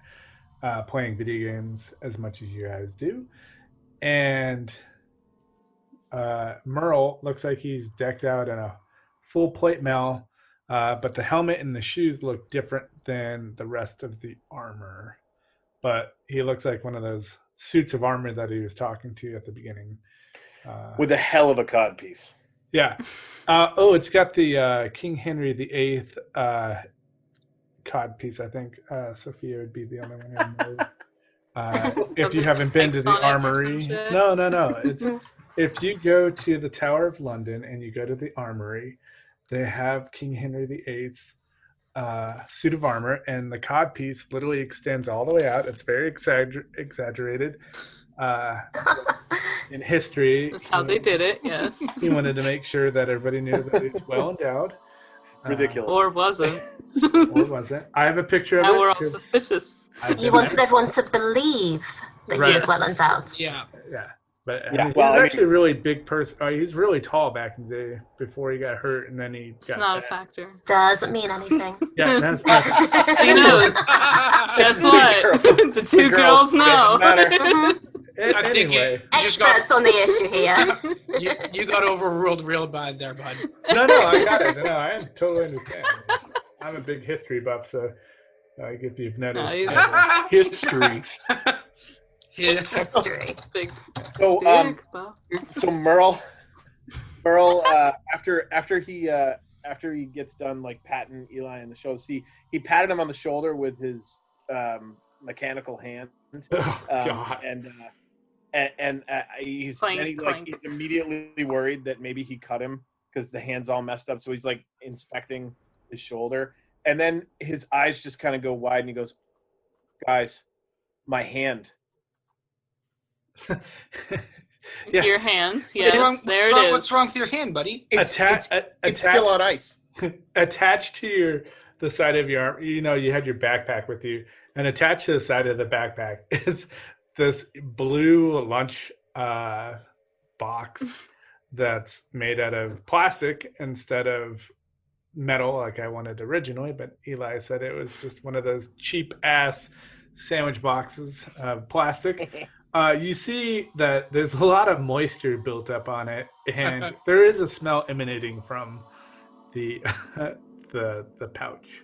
Playing video games as much as you guys do, and Merle looks like he's decked out in a full plate mail, but the helmet and the shoes look different than the rest of the armor. But he looks like one of those suits of armor that he was talking to at the beginning. With a hell of a codpiece. Yeah. It's got the King Henry VIII codpiece. I think Sophia would be the only one who knows. If you haven't been to the armory. No. It's if you go to the Tower of London and you go to the armory, they have King Henry VIII's suit of armor, and the codpiece literally extends all the way out. It's very exaggerated. In history, That's how they did it. Yes. He wanted to make sure that everybody knew that he's well endowed. Ridiculous. Or wasn't. Or wasn't. I have a picture of it. Now we're all suspicious. He wanted everyone to believe that he was well endowed. Yeah. Yeah. But Yeah, he well, was I actually a really big person. He's really tall back in the day before he got hurt, and then he It's got not a fat. factor. Doesn't mean anything. Yeah, that's not. He knows. Guess what? The two girls know. Doesn't matter. Mhm. I think Anyway, you just got Experts on the issue here. you got overruled real bad there, bud. no, I got it. No, I totally understand. I'm a big history buff, so if you've noticed. History. Big history. Big So, dick, Bob. so Merle, after he gets done like patting Eli in the show, he patted him on the shoulder with his mechanical hand, Oh, God. and he's Clank, then clank. he's immediately worried that maybe he cut him because the hand's all messed up. So he's like inspecting his shoulder, and then his eyes just kind of go wide, and he goes, "Guys, my hand." Yeah. Your hand. What's Yes, wrong- there it is. What's wrong with your hand, buddy? It's Attached still on ice. attached to the side of your arm. You had your backpack with you, and attached to the side of the backpack is this blue lunch box that's made out of plastic instead of metal like I wanted originally, but Eli said it was just one of those cheap ass sandwich boxes of plastic. You see that there's a lot of moisture built up on it, and there is a smell emanating from the the pouch.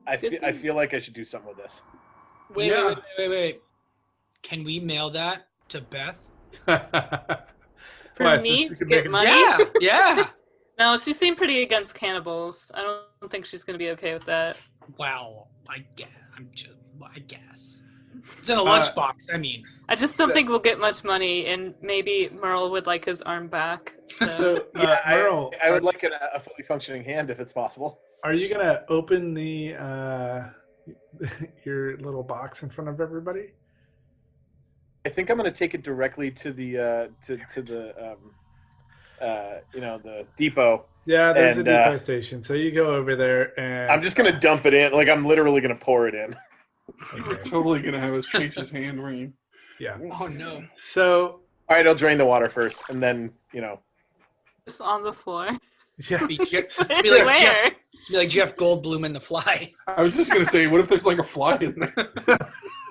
I feel like I should do something with this. Wait. Can we mail that to Beth? For Why, so me she to could get make money? Yeah. No, she seemed pretty against cannibals. I don't think she's going to be okay with that. Well, I guess. It's in a lunchbox. I mean, I just don't think we'll get much money, and maybe Merle would like his arm back. So. So, Yeah, Merle, I would like a fully functioning hand if it's possible. are you gonna open the your little box in front of everybody? I think I'm going to take it directly to the the depot. Yeah, there's And, a depot station. So you go over there, and I'm just going to dump it in. Like I'm literally going to pour it in. Okay. Totally gonna have us chase his hand ring. Yeah. oh no. So All right, I'll drain the water first, and then Just on the floor. yeah, Be like Where? Jeff Goldblum in The Fly. I was just gonna say, what if there's like a fly in there?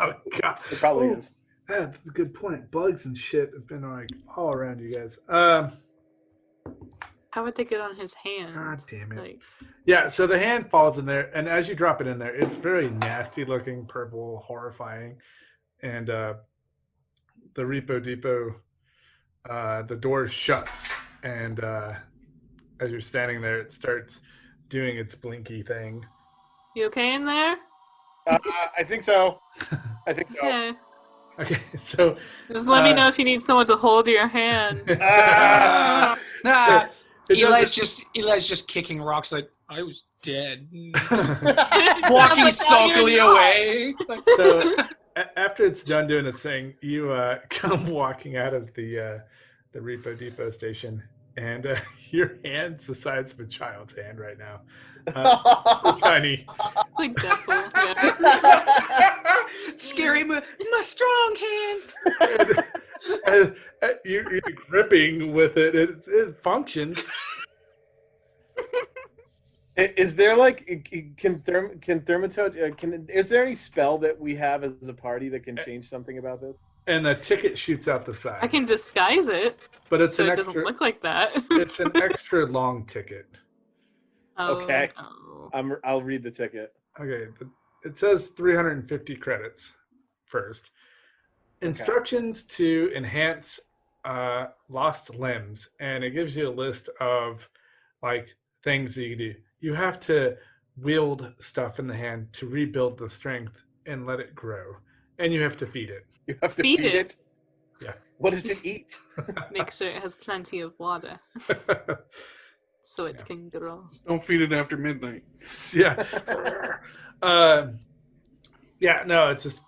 oh god, it probably Oh. is. that's a good point. Bugs and shit have been like all around you guys. How would they get on his hand? God damn it. Like, Yeah, so the hand falls in there, and as you drop it in there, it's very nasty looking, purple, horrifying. And the Repo Depot, the door shuts, and as you're standing there, it starts doing its blinky thing. you okay in there? I think so. I think so. Okay. Okay, so Just let me know if you need someone to hold your hand. Ah! Nah, it Eli's doesn't- just kicking rocks like I was dead. Walking Walking stalkily away. so after it's done doing its thing, you come walking out of the Repo Depot station, and your hand's the size of a child's hand right now. So tiny. It's like Deadpool. Yeah. Scary my strong hand. And you're gripping with it. It functions. Is there like is there any spell that we have as a party that can change something about this? And the ticket shoots out the side. I can disguise it but it's so an it doesn't extra. look like that. It's an extra long ticket. Oh, Okay. no. I'll read the ticket. Okay, it says 350 credits first. Instructions to enhance lost limbs, and it gives you a list of like things that you do. You have to wield stuff in the hand to rebuild the strength and let it grow, and you have to feed it. You have to Feed feed it. it. Yeah. What does it eat? Make sure it has plenty of water so it can grow. Don't feed it after midnight. Yeah. Yeah, no, it says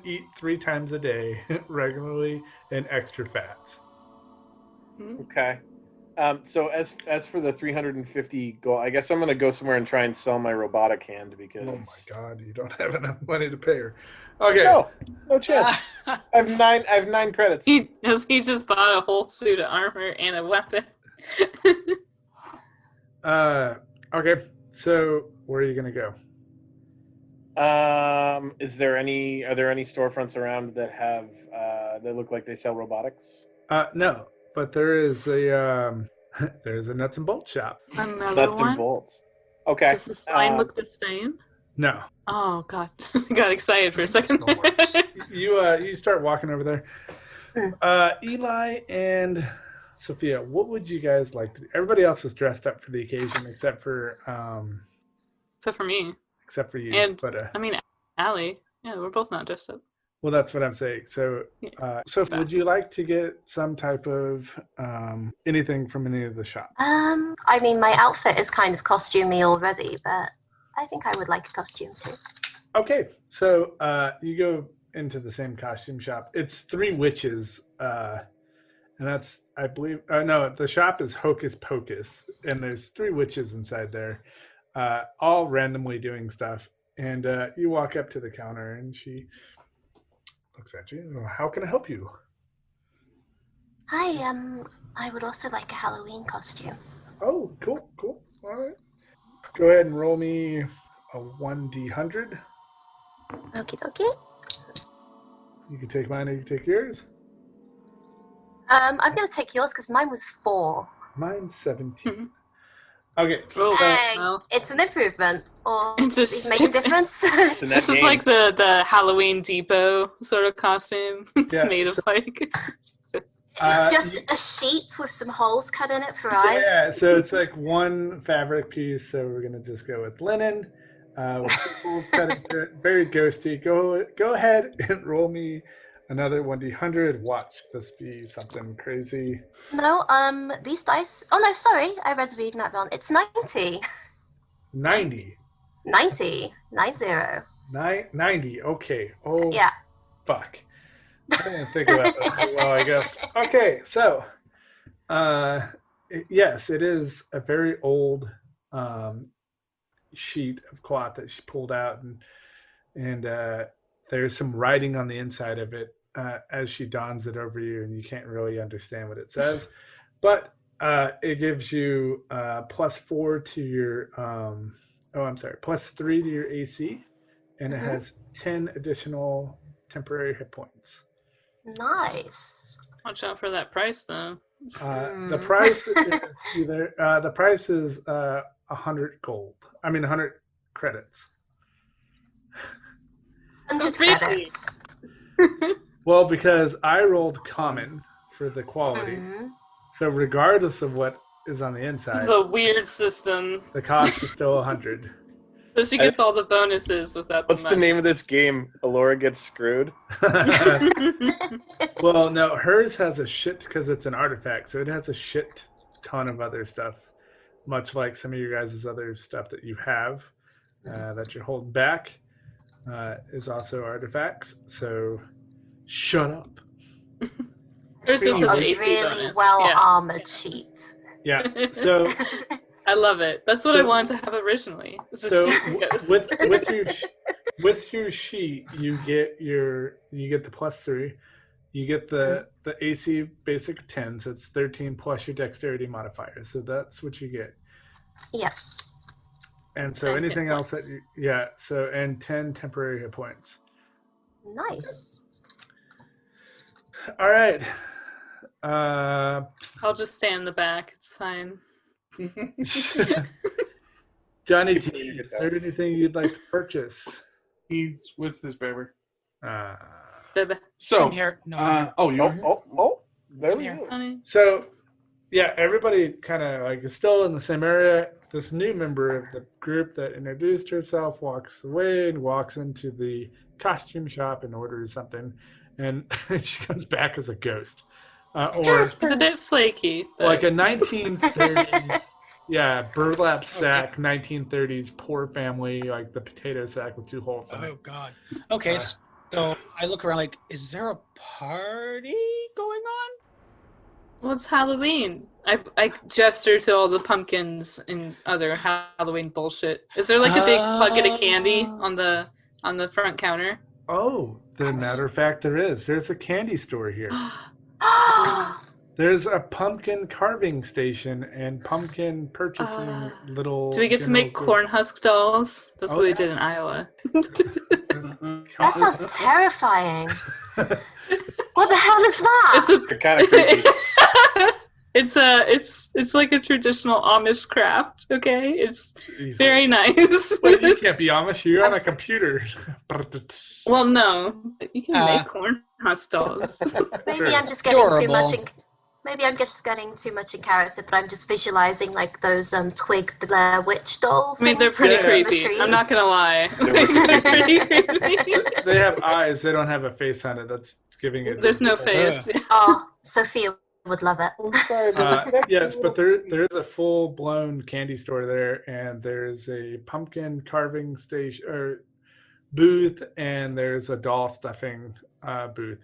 eat 3 times a day regularly and extra fats. Okay. So as for the 350 goal, I guess I'm gonna go somewhere and try and sell my robotic hand because. Oh my god, you don't have enough money to pay her. Okay. No chance. I have 9 credits. He just bought a whole suit of armor and a weapon. Okay. So where are you gonna go? Are there any storefronts around that have that look like they sell robotics? No, but there is a there's a nuts and bolts shop. Another Nuts one? and bolts. Okay. Does the sign look the same? No. Oh god, I got excited for a second. You start walking over there. Eli and Sophia, what would you guys like to do? Everybody else is dressed up for the occasion except for me. Except for you. And but I mean, Allie. Yeah, we're both not dressed up. well, that's what I'm saying. So, Sophie, would you like to get some type of anything from any of the shops? I mean, my outfit is kind of costumey already, but I think I would like a costume too. Okay, so you go into the same costume shop. It's 3 witches, and that's, I believe, no, the shop is Hocus Pocus, and there's 3 witches inside there, all randomly doing stuff. And you walk up to the counter, and she looks at you. How can I help you? Hi, I would also like a Halloween costume. Oh, cool. All right. Go ahead and roll me a 1d100. Okie dokie. You can take mine or you can take yours. I'm going to take yours because mine was 4. Mine's 17. Okay. Roll Hey, that. Well, it's an improvement. Or It's does just- it make a difference? It's a net this is gain. like the Halloween Depot sort of costume. It's Yeah, made of so- like. It's just a sheet with some holes cut in it for eyes. Yeah, so it's like one fabric piece. So we're gonna just go with linen, with some holes cut into it. Very ghosty. Go ahead and roll me another 1d100. Watch this be something crazy. No, these dice. Oh no, sorry, I read reading that wrong. It's 90. 90. 90. 90. 90. Okay. Oh, Yeah. fuck. I didn't think about that too well, I guess. Okay, so yes, it is a very old sheet of cloth that she pulled out, and there's some writing on the inside of it as she dons it over you, and you can't really understand what it says, but it gives you +4 to your +3 to your AC, and it has 10 additional temporary hit points. Nice. Watch out for that price, though. The price is either 100 gold. I mean 100 credits. 100 Really? credits. Well, because I rolled common for the quality, Mhm. so regardless of what is on the This inside, is a weird system. the cost is still 100. So she gets all the bonuses without What's the name of this game? Alora gets screwed. Well, no, hers has a shit because it's an artifact, so it has a shit ton of other stuff, much like some of your guys' other stuff that you have that you're holding back is also artifacts. So shut up. Hers just has A an AC really bonus. well Yeah. armored sheet. Yeah. So I love it. That's what I wanted to have originally. It's a so sheet ghost. with your sheet, you get the +3. You get the AC basic 10, so it's 13 plus your dexterity modifier. So that's what you get. Yeah. And so 10 hit anything else that points. and 10 temporary hit points. Nice. All right. I'll just stay in the back. It's fine. Johnny T, is there anything you'd like to purchase? He's with his bearer. Baby. So, I'm here. No, you're here? There I'm we here. go. Honey. So, yeah, everybody kind of like is still in the same area. This new member of the group that introduced herself walks away and walks into the costume shop and orders something, and she comes back as a ghost, or It's a bit flaky. But like a 1930s, burlap sack, 1930s poor family, like the potato sack with 2 holes in it. Oh God. Okay, so I look around like, is there a party going on? well, it's Halloween. I gesture to all the pumpkins and other Halloween bullshit. Is there like a big bucket of candy on the front counter? Oh, the matter of fact, there is. There's a candy store here. There's a pumpkin carving station and pumpkin purchasing little. Do we get to make corn husk dolls? That's what we did in Iowa. That sounds terrifying. What the hell is that? It's a You're kind of creepy. it's like a traditional Amish craft. Okay, it's very nice. Wait, you can't be Amish. You're on a computer. Well, no, you can make corn husk dolls. Maybe Sure. I'm just getting too Adorable. much in. Maybe I'm just getting too much in character, but I'm just visualizing like those Twig Blair Witch doll. I mean, they're things pretty hanging on the creepy. I'm not trees. gonna lie. They're They're pretty creepy. They have eyes. They don't have a face on it. That's giving it. There's no face. Oh, Sophia would love it. Yes, but there is a full blown candy store there, and there's a pumpkin carving station or booth, and there's a doll stuffing booth.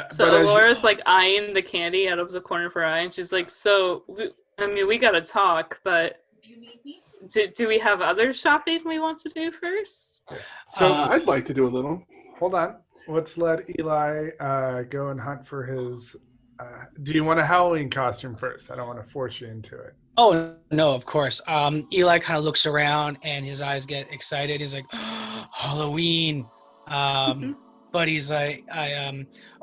So but as you- Laura's like eyeing the candy out of the corner of her eye, and she's like, "So, we gotta talk, but do we have other shopping we want to do first?" so I'd like to do a little. hold on. Let's let Eli go and hunt for his. Do you want a Halloween costume first? I don't want to force you into it. Oh no, of course. Eli kind of looks around and his eyes get excited. He's like, Halloween. But he's like,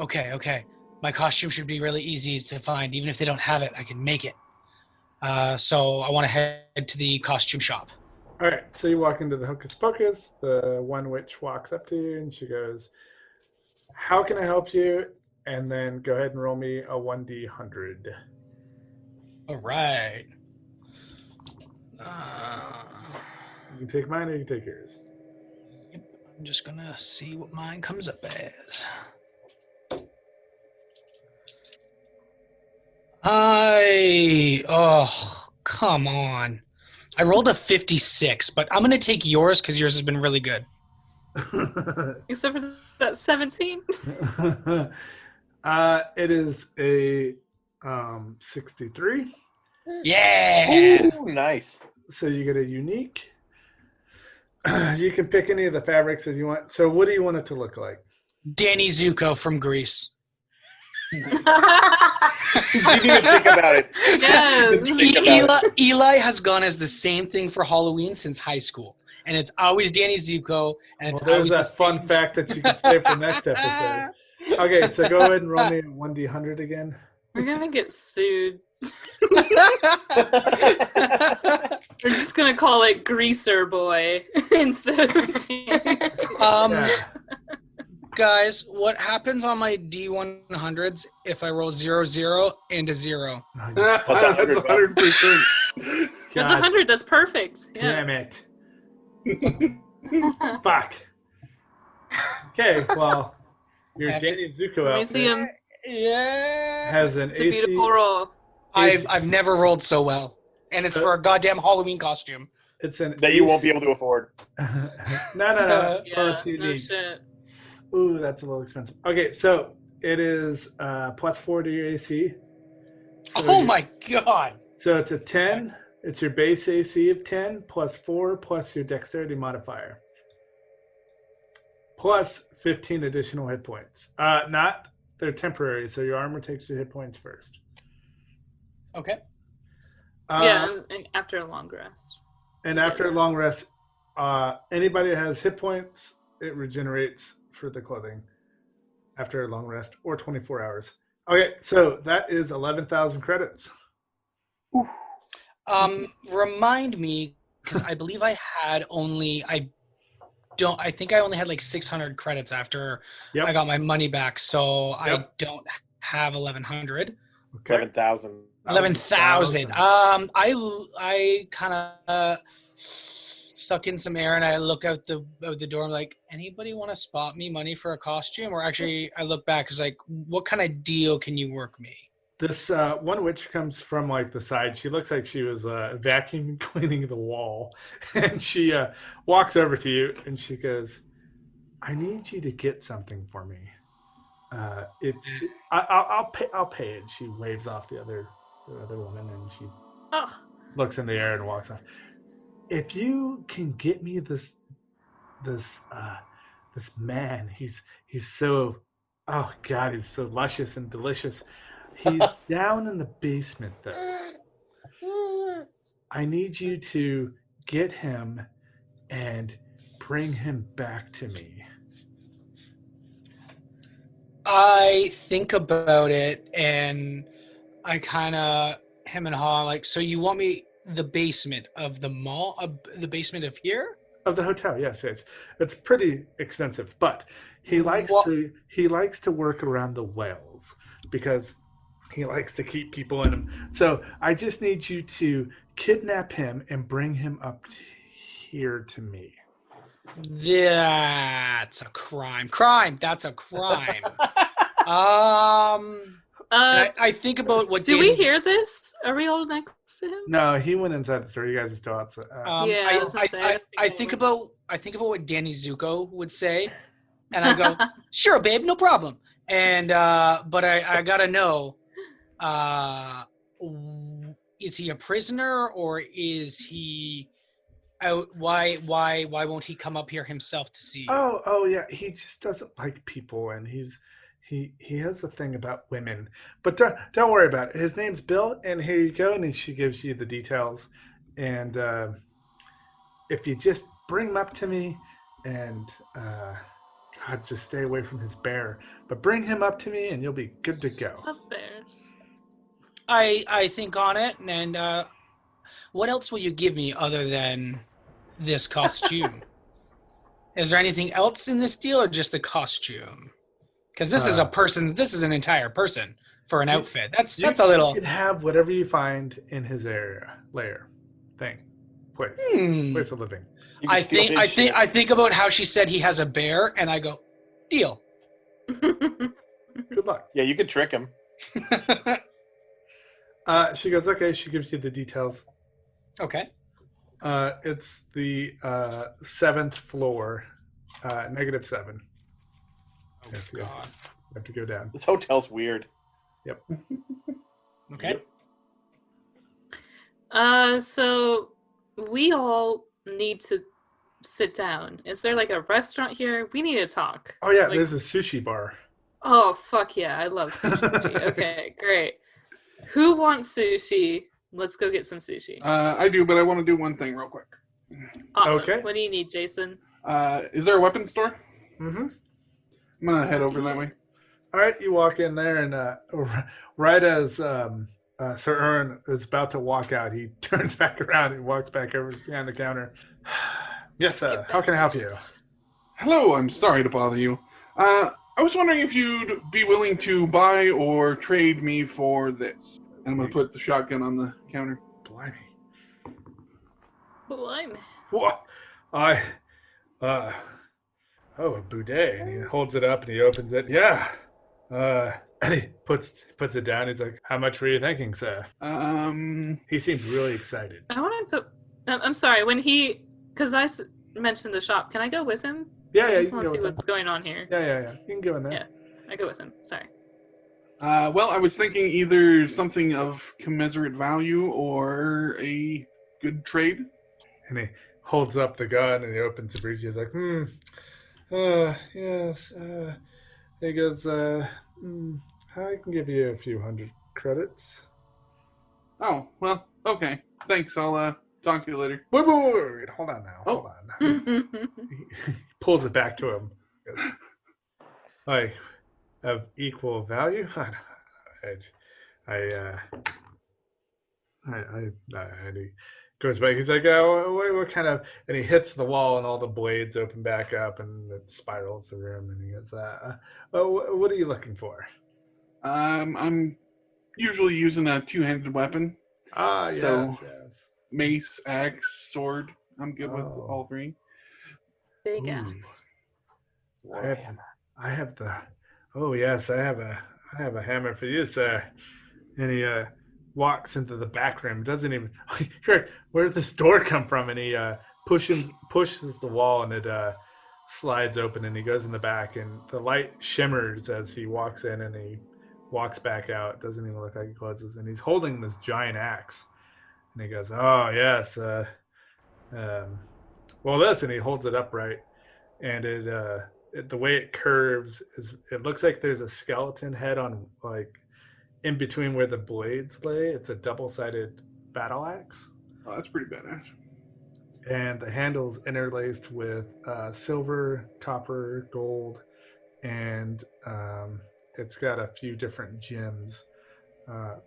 okay. My costume should be really easy to find. Even if they don't have it, I can make it. So I want to head to the costume shop. All right, so you walk into the Hocus Pocus. The one witch walks up to you and she goes, "How can I help you?" And then go ahead and roll me a 1d100. All right. You can take mine or you can take yours. I'm just gonna see what mine comes up as. Come on. I rolled a 56, but I'm gonna take yours because yours has been really good. Except for that 17. It is a 63. Yeah. Ooh, nice. So you get a unique. You can pick any of the fabrics that you want. So what do you want it to look like? Danny Zuko from Greece. Didn't even think about it. Yes. Think about it. Eli has gone as the same thing for Halloween since high school, and it's always Danny Zuko, and it's Well, there's always that the fun same- fact that you can save for next episode. Okay, so go ahead and roll me a 1d100 again. We're gonna get sued. We're just gonna call it Greaser Boy instead of Danny. Yeah. Guys, what happens on my D100s if I roll 0 and a 0? Oh, That's 100, 100%. That's God 100. That's perfect. Yeah. damn it. Fuck. Okay, well, your I have to- Danny Zuko Let me see outfit him. Yeah. has an It's a AC. beautiful roll. I've never rolled so well, and it's for a goddamn Halloween costume. It's an That you won't be AC able to afford. no. Yeah. Oh, it's no unique. shit. Ooh, that's a little expensive. Okay, so it is +4 to your AC. So Oh my god! So it's a 10. It's your base AC of 10 +4 plus your dexterity modifier. Plus 15 additional hit points. They're temporary, so your armor takes your hit points first. Okay. and after a long rest. And after a long rest, anybody that has hit points, it regenerates for the clothing after a long rest or 24 hours. Okay, so that is 11,000 credits. Remind me, because I believe I had only I think I only had like 600 credits after I got my money back, so I don't have 1,100. Okay. 11,000. 11,000. I kind of suck in some air and I look out the door. I'm like, anybody want to spot me money for a costume? Or actually, I look back. It's like, what kind of deal can you work me? This one witch comes from like the side. She looks like she was vacuum cleaning the wall, and she walks over to you and she goes, "I need you to get something for me. I'll pay it." She waves off the other woman and she looks in the air and walks off. If you can get me this man, he's so, oh God, he's so luscious and delicious. He's down in the basement though. I need you to get him and bring him back to me. I think about it and I kind of hem and haw, like, so you want me the basement of the mall, the basement of here? Of the hotel, yes, it's pretty extensive, but he likes to work around the wells because he likes to keep people in him. So I just need you to kidnap him and bring him up here to me. That's a crime. That's a crime. I think about what. Do we hear this? Are we all next to him? No, he went inside the store. You guys are still outside. I think about what Danny Zuko would say, and I go, "Sure, babe, no problem." And but I gotta know, is he a prisoner or is he out? Why won't he come up here himself to see? Oh yeah, he just doesn't like people, and he has a thing about women. But don't worry about it. His name's Bill, and here you go. And she gives you the details. And if you just bring him up to me, and God, just stay away from his bear. But bring him up to me, and you'll be good to go. Love bears. I think on it. And what else will you give me other than this costume? Is there anything else in this deal, or just the costume? Because this is a person. This is an entire person for an outfit. That's a little. You can have whatever you find in his lair, place of living. I think about how she said he has a bear, and I go, deal. Good luck. Yeah, you could trick him. She goes, okay. She gives you the details. Okay. It's the 7th floor, -7. Oh, God. You have to go down. This hotel's weird. Yep. Okay. So we all need to sit down. Is there like a restaurant here? We need to talk. Oh yeah, there's a sushi bar. Oh fuck yeah, I love sushi. Okay, great. Who wants sushi? Let's go get some sushi. I do, but I want to do one thing real quick. Awesome. Okay. What do you need, Jason? Is there a weapons store? Mm-hmm. I'm gonna head over that way. All right, you walk in there, and right as Sir Ern is about to walk out, he turns back around and walks back over behind the counter. Yes, how can I help you? Hello, I'm sorry to bother you. I was wondering if you'd be willing to buy or trade me for this. And I'm gonna put the shotgun on the counter. Blimey. What? A boudet, and he holds it up and he opens it. Yeah. And he puts it down. He's like, "How much were you thinking, sir?" He seems really excited. I want to put. I'm sorry. Because I mentioned the shop. Can I go with him? Yeah, I yeah. just want to see what's going on here. Yeah. You can go in there. Yeah, I go with him. Sorry. Well, I was thinking either something of commensurate value or a good trade. And he holds up the gun and he opens the breech. He's like, yes. He goes, I can give you a few hundred credits. Oh, well, Okay, thanks. I'll talk to you later. Wait. Hold on now. Oh. Hold on. He pulls it back to him. He goes, like, of equal value? And he goes back. He's like, oh, what kind of? And he hits the wall, and all the blades open back up, and it spirals the room. And he goes, oh, what are you looking for? I'm usually using a two-handed weapon. Yes, So- yes. Mace, axe, sword. I'm good with Oh. all three. Big Ooh. axe. I have the. Oh yes, I have a hammer for you, sir. And he walks into the back room. Doesn't even. Where did this door come from? And he pushes the wall, and it slides open, and he goes in the back, and the light shimmers as he walks in, and he walks back out. It doesn't even look like he closes, and he's holding this giant axe. And he goes, "Oh yes, well this," and he holds it upright, and the way it curves is it looks like there's a skeleton head on like in between where the blades lay. It's a double-sided battle axe, Oh, that's pretty badass. and the handle's interlaced with silver, copper, gold, and it's got a few different gems all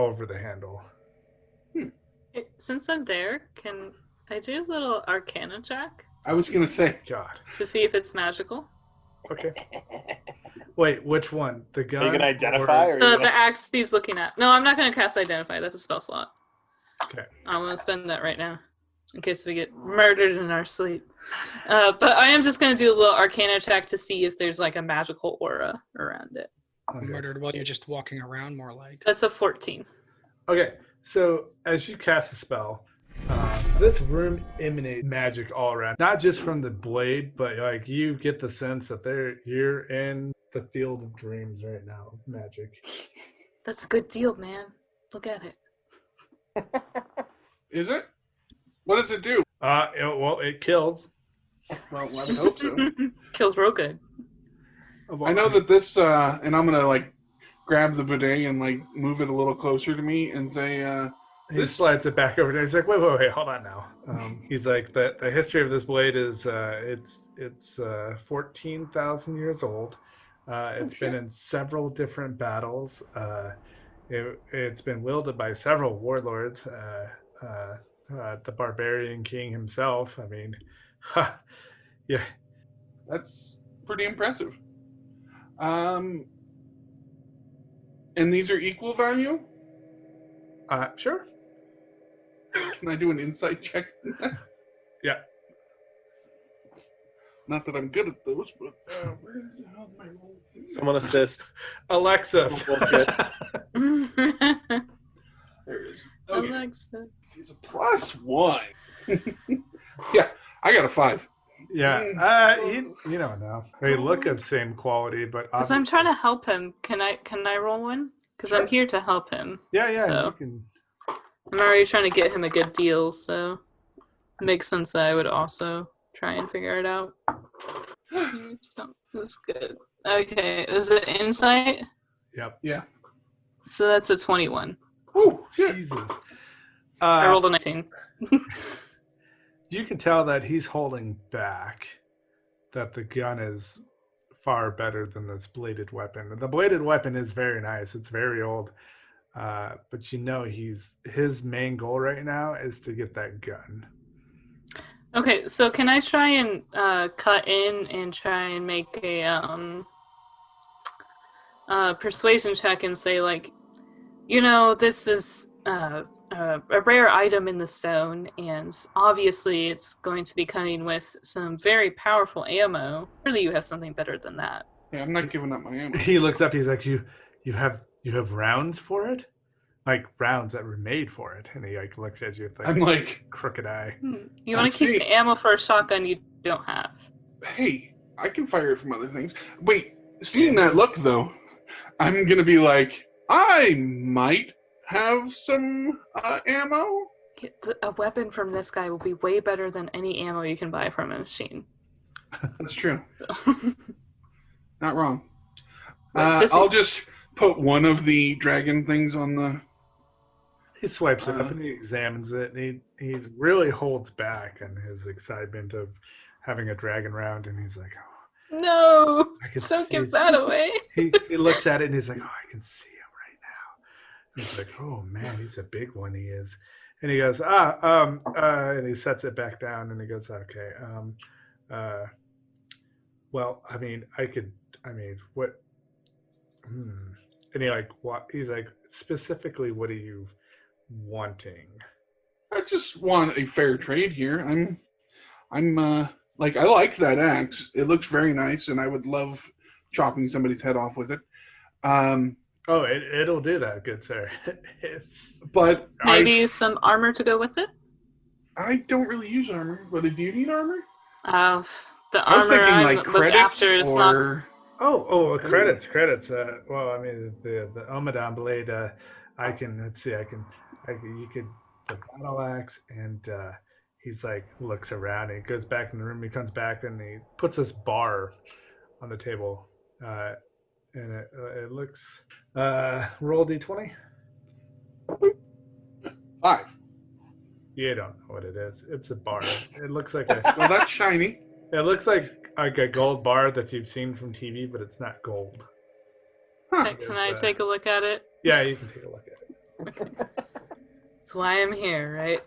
over the handle. Since I'm there, can I do a little Arcana check I was gonna say, God. to see if it's magical? Okay. Wait, which one? The gun? Are you gonna identify, or The axe he's looking at. No, I'm not going to cast Identify. That's a spell slot. Okay. I'm going to spend that right now in case we get murdered in our sleep. But I am just going to do a little Arcana check to see if there's like a magical aura around it. Okay. Murdered while you're just walking around, more like. That's a 14. Okay, so as you cast a spell, this room emanates magic all around. Not just from the blade, but like you get the sense that you're in the field of dreams right now. Magic. That's a good deal, man. Look at it. is it? What does it do? It kills. Well, I would hope so. Kills real good. I know that this, and I'm gonna like grab the bidet and like move it a little closer to me and say, He slides it back over there. He's like, wait, hold on now. He's like, the history of this blade is it's 14,000 years old. It's been in several different battles. It's been wielded by several warlords. The barbarian king himself. I mean, yeah. that's pretty impressive. And these are equal value? Sure. Can I do an insight check? Yeah. Not that I'm good at those, but where is the hell my roll? Someone assist. Alexis. Bullshit. There it is. Okay. Alexa. It's a +1. Yeah, I got a 5. Yeah. You don't know. They look of same quality, but Because I'm obviously- trying to help him. Can I roll one? Because I'm here to help him. Yeah. So. You can. I'm already trying to get him a good deal, so it makes sense that I would also try and figure it out. That's good. Okay, is it insight? Yep. Yeah. So that's a 21. Oh, Jesus. I rolled a 19. You can tell that he's holding back, that the gun is far better than this bladed weapon. The bladed weapon is very nice. It's very old. But you know his main goal right now is to get that gun. Okay, so can I try and cut in and try and make a persuasion check and say, like, you know, this is a rare item in the stone, and obviously it's going to be coming with some very powerful ammo. Surely you have something better than that. Yeah, I'm not giving up my ammo. He looks up. He's like, you have rounds for it, like rounds that were made for it. And he like looks at you with I'm like like, crooked eye. You want I to keep see. the ammo for a shotgun you don't have. hey, I can fire it from other things. Wait, seeing that look though, I'm gonna be like, I might have some ammo. A weapon from this guy will be way better than any ammo you can buy from a machine. That's true. Not wrong. But I'll just put one of the dragon things on the He swipes it up and he examines it. And he really holds back on his excitement of having a dragon round, and he's like, oh, No, I can don't see give that away. He looks at it and he's like, oh, I can see him right now. He's like, oh man, he's a big one. He is. And he goes, and he sets it back down and he goes, okay, well, I mean, what? And he like, what? He's like, specifically, what are you wanting? I just want a fair trade here. I'm like, I like that axe. It looks very nice, and I would love chopping somebody's head off with it. Oh, it'll do that, good sir. But Maybe some armor to go with it. I don't really use armor, but do you need armor? The I was armor thinking I like look credits after is not. Oh, credits. Well, I mean, the Omadon blade. I can. Let's see. You could the battle axe, and he's like looks around. And he goes back in the room. He comes back and he puts this bar on the table, and it looks. Roll d20. 5. You don't know what it is. It's a bar. It looks like a. Well, that's shiny. It looks like a gold bar that you've seen from TV, but it's not gold. Huh. Can I take a look at it? Yeah, you can take a look at it. That's why I'm here, right?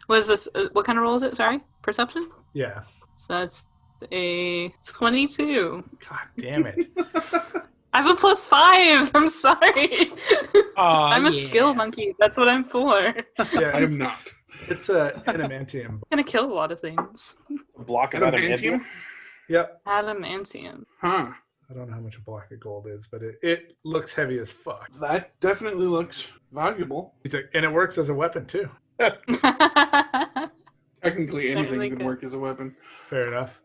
What is this? What kind of roll is it? Sorry, perception. Yeah. So that's a 22. God damn it. I have a +5. I'm sorry. I'm a skill monkey. That's what I'm for. Yeah, I am not. it's a adamantium. I'm gonna kill a lot of things. A block of adamantium. Yep. Adamantium. Huh. I don't know how much a block of gold is, but it looks heavy as fuck. That definitely looks valuable. He's like, and it works as a weapon too. Technically, anything Certainly could could. work as a weapon. Fair enough.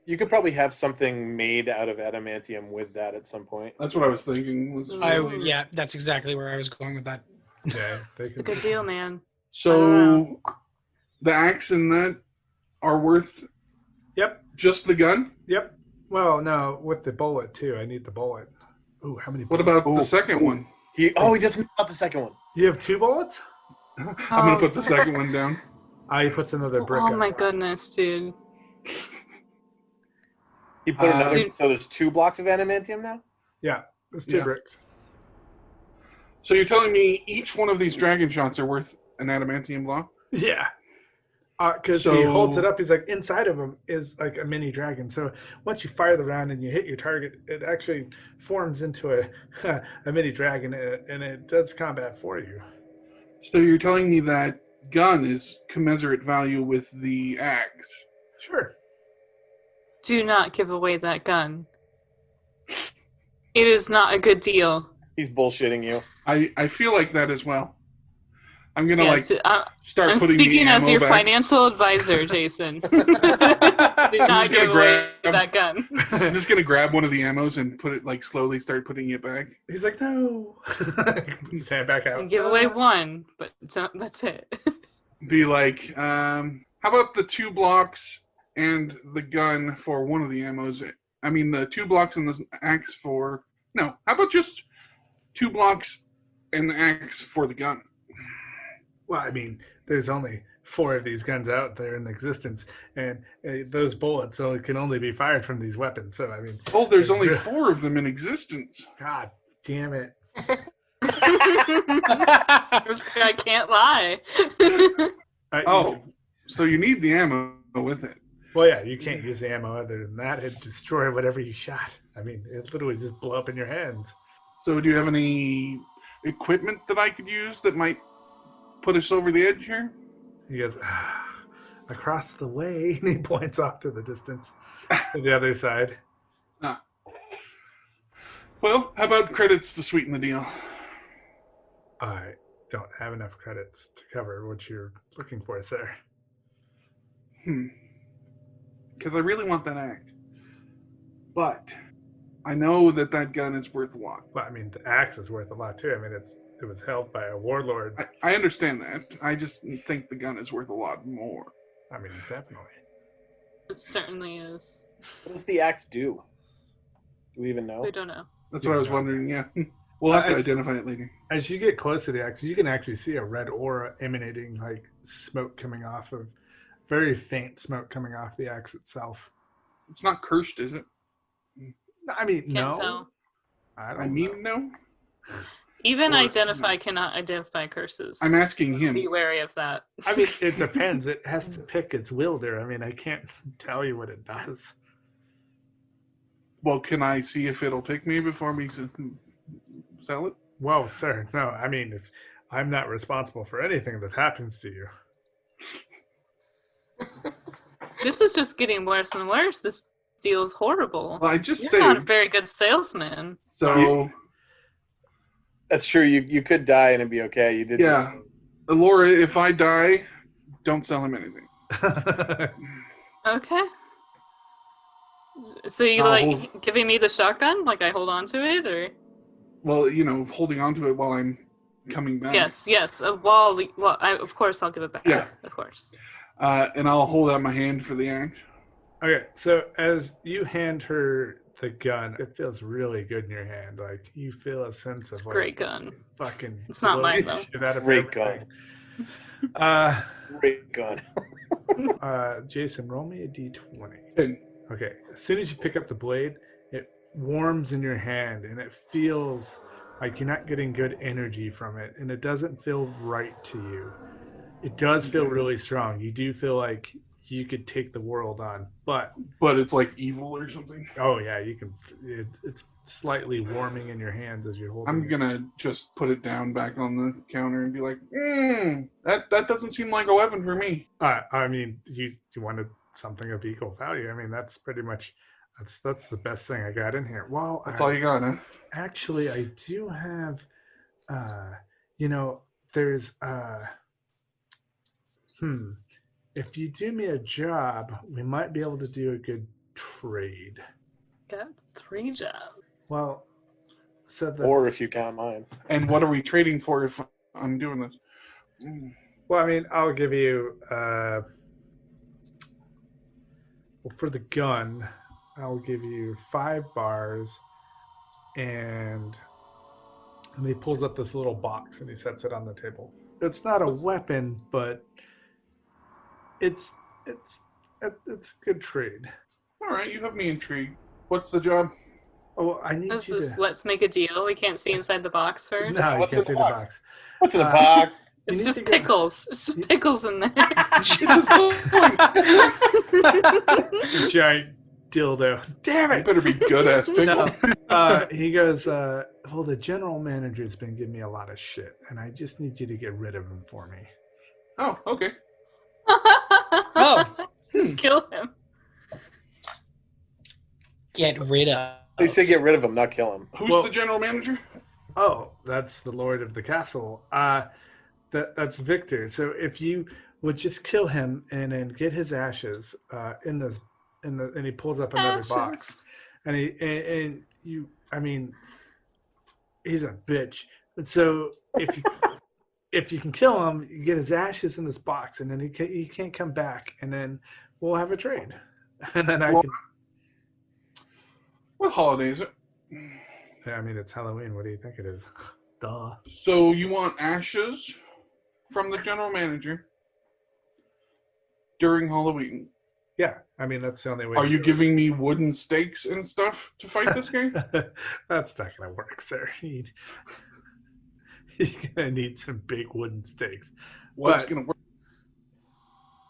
You could probably have something made out of adamantium with that at some point. That's what I was thinking. Yeah, that's exactly where I was going with that. Yeah, they It's a could. good deal, man. So, the axe and that are worth Yep. just the gun? Yep. Well, no, with the bullet too. I need the bullet. Ooh, how many? What bullets? about the second one? He doesn't know about the second one. You have 2 bullets? I'm going to put the second one down. He puts another brick. Oh on my top. goodness, dude. He put another. Dude. So there's 2 blocks of adamantium now. Yeah, it's 2 Yeah. bricks. So you're telling me each one of these dragon shots are worth an adamantium block? Yeah. Because he So- holds it up, he's like, inside of him is like a mini dragon. So once you fire the round and you hit your target, it actually forms into a mini dragon, and it does combat for you. So you're telling me that gun is commensurate value with the axe? Sure. Do not give away that gun. It is not a good deal. He's bullshitting you. I feel like that as well. I'm gonna start I'm putting speaking the as ammo your back. financial advisor, Jason. Do not give away grab- that gun. I'm just gonna grab one of the ammos and put it slowly start putting it back. He's like, no. Put his hand back out. And give away one, but that's it. Be like, how about the 2 blocks and the gun for one of the ammos? I mean, the 2 blocks and the axe for... No, how about just 2 blocks and the axe for the gun? Well, I mean, there's only 4 of these guns out there in existence, and those bullets can only be fired from these weapons. So, I mean, Oh, there's only 4 of them in existence. God damn it. I can't lie. So you need the ammo with it. Well, yeah, you can't use the ammo other than that. It'd destroy whatever you shot. I mean, it literally just blow up in your hands. So do you have any equipment that I could use that might put us over the edge here? He goes, across the way, and he points off to the distance to the other side. Well, how about credits to sweeten the deal? I don't have enough credits to cover what you're looking for, sir. Because I really want that axe. But I know that gun is worth a lot. Well, I mean, the axe is worth a lot, too. I mean, it was held by a warlord. I understand that. I just think the gun is worth a lot more. I mean, definitely. It certainly is. What does the axe do? Do we even know? We don't know. That's what I was wondering, yeah. We'll have to identify it later. As you get close to the axe, you can actually see a red aura emanating, like smoke coming off of, very faint smoke coming off the axe itself. It's not cursed, is it? I mean, Can't no. tell. I mean, no. Even Or- Identify cannot identify curses. I'm asking him. Be wary of that. I mean, it depends. It has to pick its wielder. I mean, I can't tell you what it does. Well, can I see if it'll pick me before we sell it? Well, sir, no. I mean, if I'm not responsible for anything that happens to you. This is just getting worse and worse. This deal is horrible. Well, I just You're saved. not a very good salesman. So, That's true. You could die and it'd be okay. You did. yeah. Laura, if I die, don't sell him anything. Okay. So you I'll like hold- giving me the shotgun? Like I hold on to it, or Well, holding on to it while I'm coming back. yes. Of course I'll give it back. Yeah. Of course. And I'll hold out my hand for the act. Okay, so as you hand her the gun, it feels really good in your hand. Like you feel a sense It's of a great like, gun. fucking. It's not mine, though. shit out of Great everything. Great gun. Jason, roll me a d20. Good. Okay, as soon as you pick up the blade, it warms in your hand and it feels like you're not getting good energy from it, and it doesn't feel right to you. It does feel really strong. You do feel like you could take the world on, but But it's like evil or something. oh yeah, you can. It's slightly warming in your hands as you're holding. I'm it. gonna just put it down back on the counter and be like, that doesn't seem like a weapon for me. I mean, you wanted something of equal value. I mean, that's pretty much that's the best thing I got in here. Well, That's all you got, huh? actually, I do have. There's if you do me a job, we might be able to do a good trade. Got 3 jobs. Well, so the Or if you count mine. And what are we trading for if I'm doing this? well, I mean, I'll give you for the gun, I'll give you 5 bars, and he pulls up this little box and he sets it on the table. It's not a weapon, but it's a good trade. All right, you have me intrigued. What's the job? Oh, I need Let's you just to. let's make a deal. We can't see inside the box first. No, you What's can't in see the the box? box. What's in the Uh, box? You It's need just to go- pickles. It's just pickles in there. A giant dildo. Damn It it! better be good ass pickle. No. He goes, well, the general manager's been giving me a lot of shit, and I just need you to get rid of him for me. Oh, okay. Oh. Just kill him. Get rid of. They say get rid of him, not kill him. Who's Well- the general manager? Oh, that's the lord of the castle. That's Victor. So if you would just kill him and then get his ashes and he pulls up another box, and I mean, he's a bitch. But so if you can kill him, you get his ashes in this box, and then he can't come back, and then we'll have a trade, and then I Well- can. What holiday is it? I mean, it's Halloween. What do you think it is? Duh. So you want ashes from the general manager during Halloween. Yeah, I mean that's the only way. Are to you do it. giving me wooden stakes and stuff to fight this guy? That's not gonna work, sir. You're gonna need some big wooden stakes. What's But- gonna work?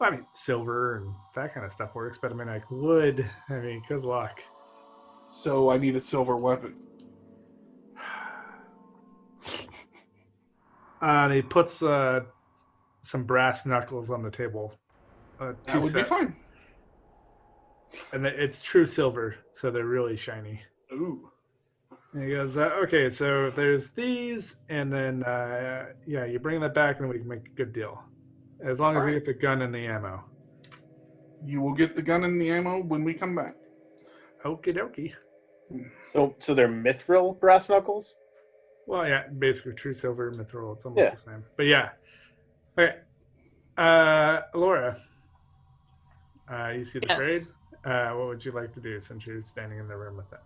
I mean, silver and that kind of stuff works, but I mean, like wood. I mean, good luck. So I need a silver weapon. And he puts some brass knuckles on the table. That Two would be sets. fine. And it's true silver, so they're really shiny. Ooh. And he goes, okay, so there's these, and then you bring that back, and we can make a good deal, as long as you Alright. get the gun and the ammo. You will get the gun and the ammo when we come back. Okie dokie. So they're mithril brass knuckles? Well, yeah, basically true silver, mithril. It's almost Yeah. the same. But yeah. Okay. Laura, you see the Yes. trade? What would you like to do since you're standing in the room with that?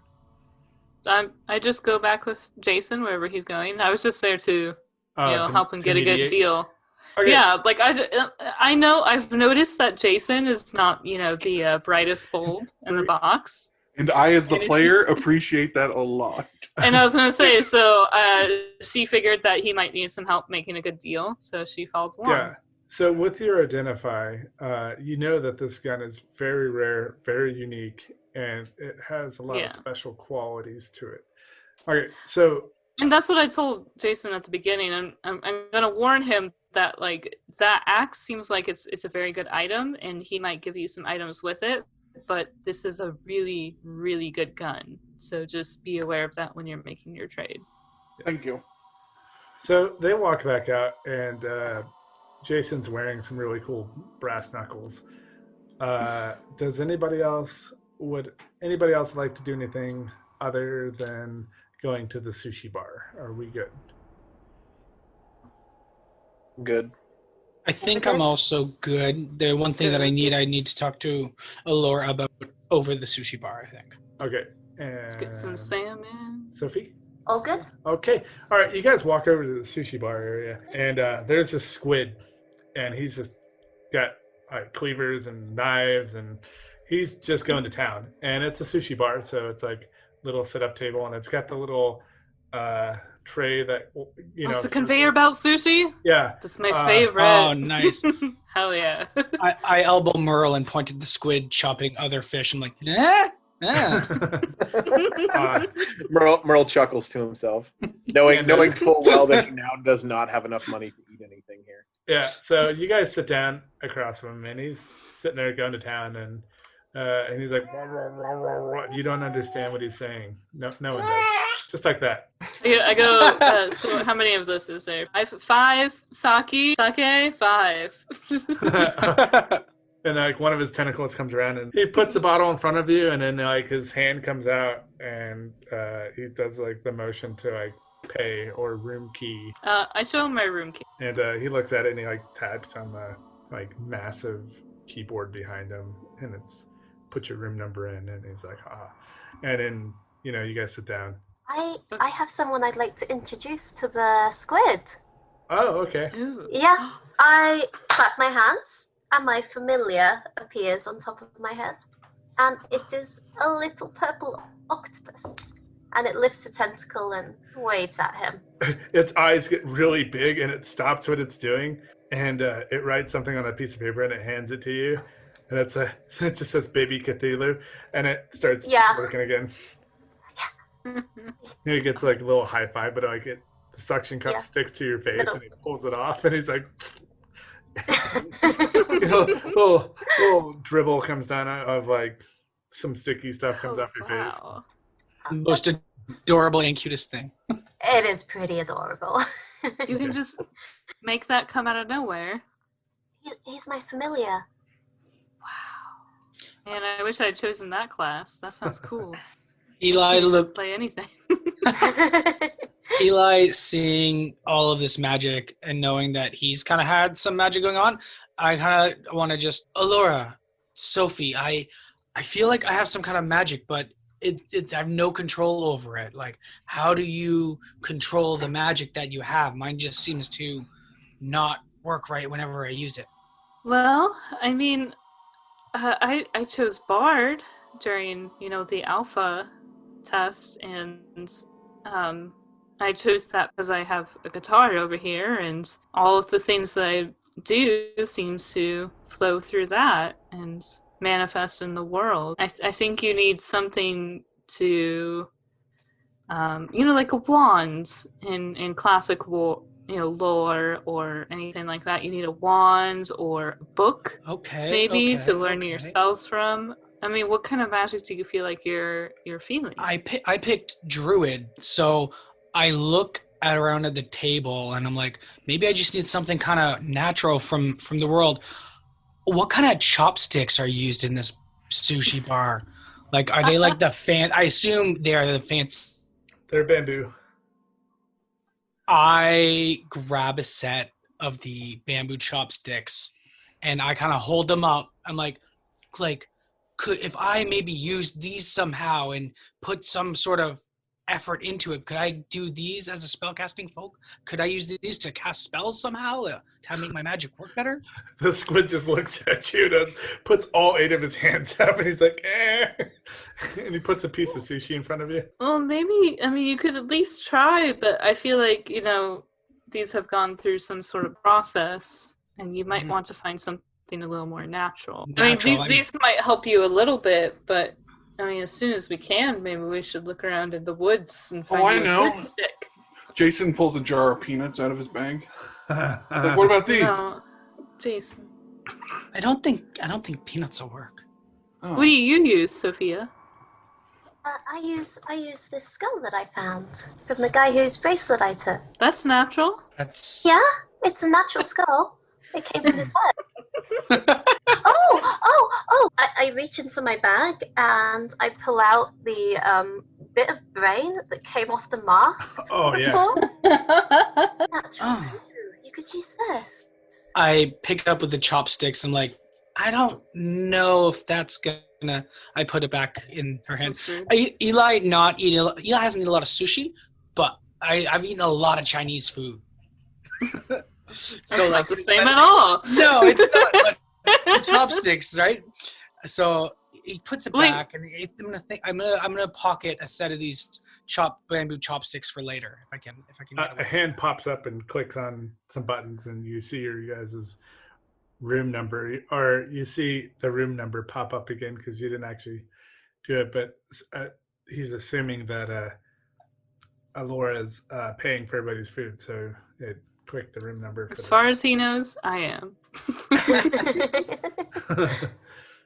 I just go back with Jason wherever he's going. I was just there to help him to get a good mediate? deal. Okay. Yeah, like I know I've noticed that Jason is not the brightest bulb in the box. And I, as the And if player, appreciate that a lot. And I was gonna say, so she figured that he might need some help making a good deal, so she followed along. Yeah. So with your identify, you know that this gun is very rare, very unique, and it has a lot of special qualities to it. Okay, so And that's what I told Jason at the beginning, and I'm gonna warn him that like that axe seems like it's a very good item, and he might give you some items with it, but this is a really, really good gun. So just be aware of that when you're making your trade. Thank you. So they walk back out, and Jason's wearing some really cool brass knuckles. Does anybody else like to do anything other than going to the sushi bar? Are we good? Good. I think I'm also good. The one thing that I need to talk to Alora about over the sushi bar, I think. Okay. Let's get some And salmon. Sophie? All good? Okay. All right. You guys walk over to the sushi bar area, and there's a squid, and he's just got like cleavers and knives, and he's just going to town. And it's a sushi bar, so it's like little sit-up table, and it's got the little tray that It's a conveyor belt sushi. Yeah, That's my favorite. Oh, nice. Hell yeah. I elbow Merle and point at the squid chopping other fish. I'm like, eh? Merle chuckles to himself, knowing full well that he now does not have enough money to eat anything here. Yeah, so you guys sit down across from him, and he's sitting there going to town, and he's like, "Wah, wah, wah, wah, wah." You don't understand what he's saying. No one does. Just like that. Yeah, I go. So how many of this is there? Five sake, 5. And like one of his tentacles comes around, and he puts the bottle in front of you, and then like his hand comes out, and he does like the motion to like pay or room key. I show him my room key. And he looks at it, and he like taps on the like massive keyboard behind him, and it's put your room number in, and he's like, ah. And then you guys sit down. I have someone I'd like to introduce to the squid. Oh, okay. Ooh. Yeah, I clap my hands, and my familiar appears on top of my head. And it is a little purple octopus. And it lifts a tentacle and waves at him. Its eyes get really big, and it stops what it's doing, and it writes something on a piece of paper, and it hands it to you. And it just says Baby Cthulhu, and it starts working again. It gets like a little high five, but like the suction cup sticks to your face, and he pulls it off, and he's like, little dribble comes down of like some sticky stuff comes off your face. Most adorable and cutest thing. It is pretty adorable. You can just make that come out of nowhere. He's my familiar. Wow. Man, I wish I had chosen that class. That sounds cool. Eli play anything. Eli, seeing all of this magic and knowing that he's kind of had some magic going on, I kind of want to just, Alora, Sophie, I feel like I have some kind of magic, but I have no control over it. Like, how do you control the magic that you have? Mine just seems to not work right whenever I use it. Well, I mean, I chose Bard during the alpha test, and I chose that because I have a guitar over here, and all of the things that I do seems to flow through that and manifest in the world. I think you need something to like a wand in classic lore or anything like that. You need a wand or a book, to learn your spells from. I mean, what kind of magic do you feel like you're feeling? I picked druid, so I look around at the table and I'm like, maybe I just need something kind of natural from the world. What kind of chopsticks are used in this sushi bar? Like, are they like the I assume they are the fancy. They're bamboo. I grab a set of the bamboo chopsticks and I kind of hold them up. I'm like, if I maybe use these somehow and put some sort of effort into it. Could I do these as a spellcasting folk? Could I use these to cast spells somehow to make my magic work better? The squid just looks at you and puts all 8 of his hands up, and he's like, eh. And he puts a piece of sushi in front of you. Well, maybe, I mean, you could at least try, but I feel like, these have gone through some sort of process, and you might want to find something a little more natural. These might help you a little bit, but I mean, as soon as we can, maybe we should look around in the woods and find a good stick. Jason pulls a jar of peanuts out of his bag. Like, what about these? No, Jason. I don't think peanuts will work. Oh. What do you use, Sophia? I use this skull that I found from the guy whose bracelet I took. That's natural. Yeah, it's a natural skull. It came from his head. I reach into my bag and I pull out the bit of brain that came off the mask. Oh, yeah. Natural too. You could use this. I pick it up with the chopsticks. I'm like, I don't know if that's gonna. I put it back in her hands. Eli hasn't eaten a lot of sushi, but I've eaten a lot of Chinese food. So not the same at all. No, it's not. But chopsticks, right? So he puts it back, and I'm gonna pocket a set of these bamboo chopsticks for later if I can. A hand pops up and clicks on some buttons, and you see your guys' room number, or you see the room number pop up again because you didn't actually do it. But he's assuming that Alora's paying for everybody's food, so it clicked the room number. As far as he knows, I am.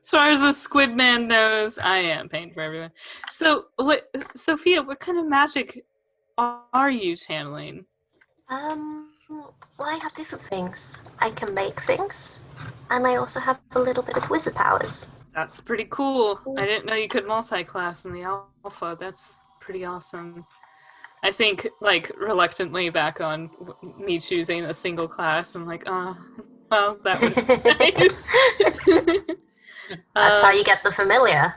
As far as the Squid Man knows, I am paying for everyone. So, Sophia, what kind of magic are you channeling? Well, I have different things. I can make things, and I also have a little bit of wizard powers. That's pretty cool. I didn't know you could multi-class in the alpha. That's pretty awesome. I think, reluctantly back on me choosing a single class, I'm like, well, that would be nice. That's how you get the familiar.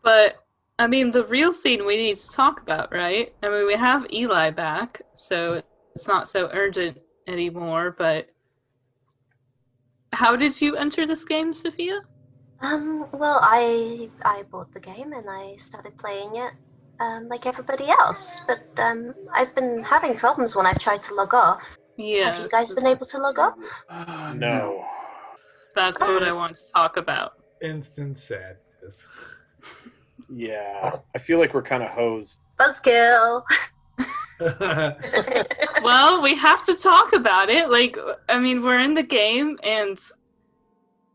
But, I mean, the real thing we need to talk about, right? I mean, we have Eli back, so it's not so urgent anymore, but how did you enter this game, Sophia? Well, I bought the game and I started playing it like everybody else, but I've been having problems when I've tried to log off. Yes. Have you guys been able to log off? No. That's what I want to talk about. Instant sadness. Yeah. I feel like we're kind of hosed. Buzzkill! Well, we have to talk about it. We're in the game, and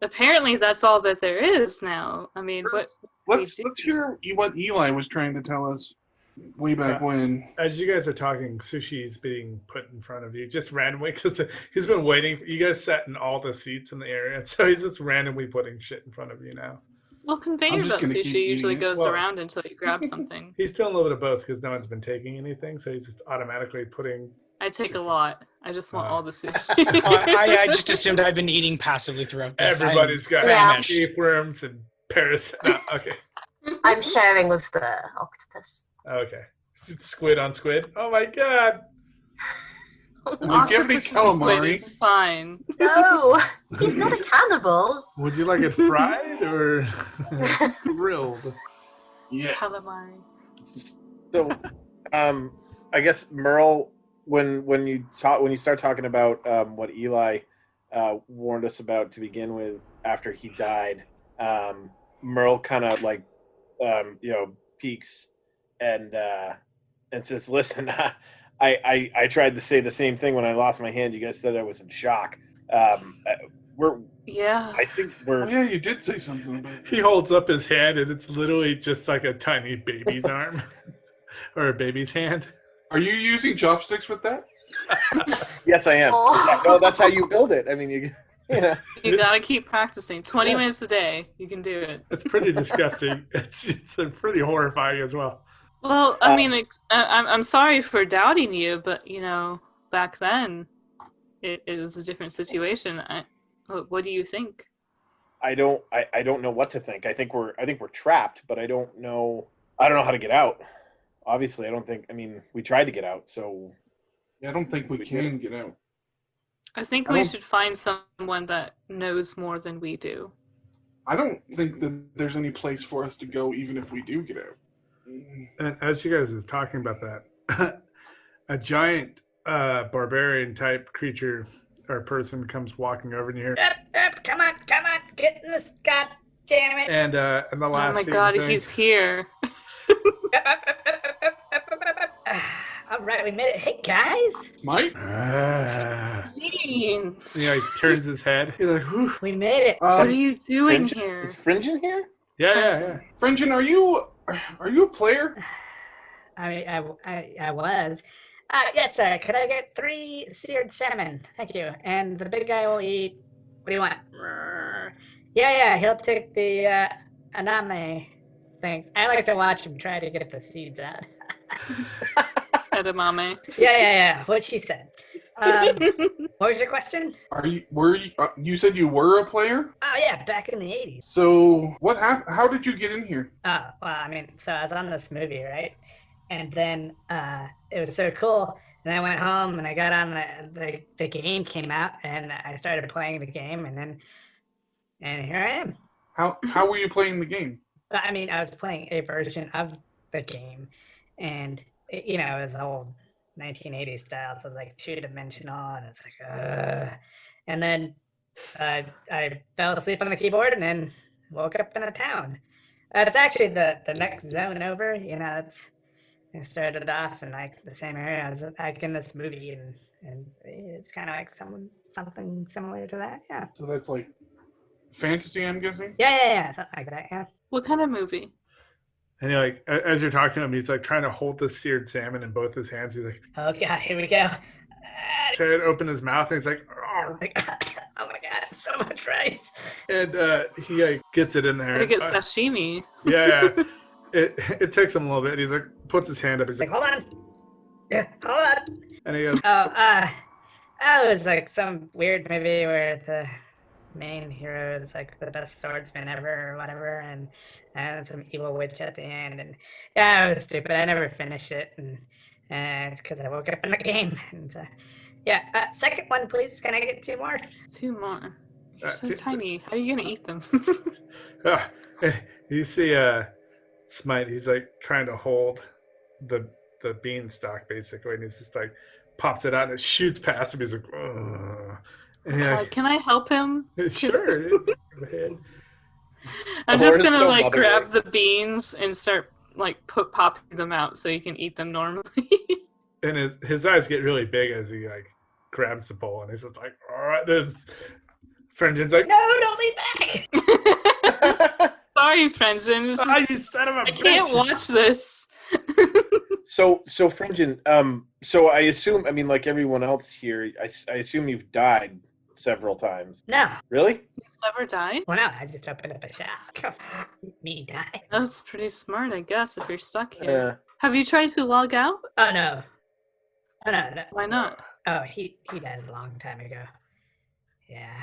apparently that's all that there is now. I mean, Let's hear what Eli was trying to tell us way back when. As you guys are talking, sushi is being put in front of you just randomly because he's been waiting. You guys sat in all the seats in the area, so he's just randomly putting shit in front of you now. Well, conveyor belt sushi usually goes around until you grab something. He's doing a little bit of both because no one's been taking anything, so he's just automatically putting. I take a lot. I just want all the sushi. I just assumed I've been eating passively throughout this. Everybody's got tapeworms and parasites. Okay. I'm sharing with the octopus. Okay. Squid on squid. Oh my god. Give me calamari. It's fine. No, he's not a cannibal. Would you like it fried or grilled? Yes. Calamari. So, I guess Merle, when you start talking about what Eli warned us about to begin with after he died, Merle kind of peeks and says, "Listen, I tried to say the same thing when I lost my hand. You guys said I was in shock. I think we're. Oh, yeah, you did say something about it. He holds up his hand and it's literally just like a tiny baby's arm or a baby's hand. Are you using chopsticks with that? Yes, I am. Oh. Yeah, no, that's how you build it. I mean, you gotta keep practicing. 20 minutes a day, you can do it. It's pretty disgusting. It's pretty horrifying as well. Well, I mean, I'm sorry for doubting you, but back then, it was a different situation. What do you think? I don't know what to think. I think we're trapped, but I don't know how to get out. obviously, I don't think. I mean, we tried to get out, so I don't think we can get out. I think I we don't- should find someone that knows more than we do. I don't think that there's any place for us to go, even if we do get out. And as you guys is talking about that, a giant barbarian type creature or person comes walking over and you hear, Come on, get in this, god damn it. and the Oh last my scene god, thing- he's here. All right, we made it. Hey, guys. Mike? Gene, He like turns his head. He's like, whew. We made it. what are you doing Fringe- here? Is Fringe in here? Yeah. Frengen, are you a player? I was. Yes, sir. Could I get 3 seared salmon? Thank you. And the big guy will eat. What do you want? Yeah. He'll take the aname things. I like to watch him try to get the seeds out. Edamame. Yeah. What she said. What was your question? You said you were a player? Oh yeah, back in the 80s. So what happened? How did you get in here? Oh, well, I mean, so I was on this movie, right? And then it was so cool. And I went home and I got on the game came out and I started playing the game and here I am. How were you playing the game? I mean, I was playing a version of the game and it was old 1980s style, so it's like 2-dimensional and it's like and then I fell asleep on the keyboard and then woke up in a town. It's actually the next zone over, I started off in like the same area as like in this movie, and it's kind of like something similar to that. Yeah. So that's like fantasy, I'm guessing? Yeah, something like that. Yeah. What kind of movie? And you're like, as you're talking to him, he's like trying to hold the seared salmon in both his hands. He's like, Oh god, here we go. trying to open his mouth, and he's like, "Arr." Oh my god, so much rice. And he like gets it in there. Gotta get sashimi. Yeah. It takes him a little bit. He's like, puts his hand up. He's Like, like, hold on. Yeah, hold on. and he goes, It was like some weird movie where the main hero is like the best swordsman ever or whatever, and some evil witch at the end, and yeah, it was stupid. I never finished it, and it's because I woke up in the game. And second one, please. Can I get 2 more? 2 more. You're so two- tiny. How are you gonna eat them? you see Smite, he's like trying to hold the beanstalk basically, and he's just like pops it out and it shoots past him. He's like, ugh. And he like, Can I help him? sure. Go ahead. I'm The just Lord is gonna so like motherly. grab the beans and start like popping them out so you can eat them normally. And his eyes get really big as he like grabs the bowl, and he's just like, all right. There's Frengen's like, No, don't lean back. Sorry, Frengen. This ah, is- you son of a I can't bitch." watch this. So Fringen, so I assume, I mean, like everyone else here, I assume you've died several times. No. Really? Never die? Well, no, I just opened up a shop. Me die. That's pretty smart, I guess, if you're stuck Yeah. here. Have you tried to log out? Oh no. Oh no. Why not? Oh, he died a long time ago. Yeah.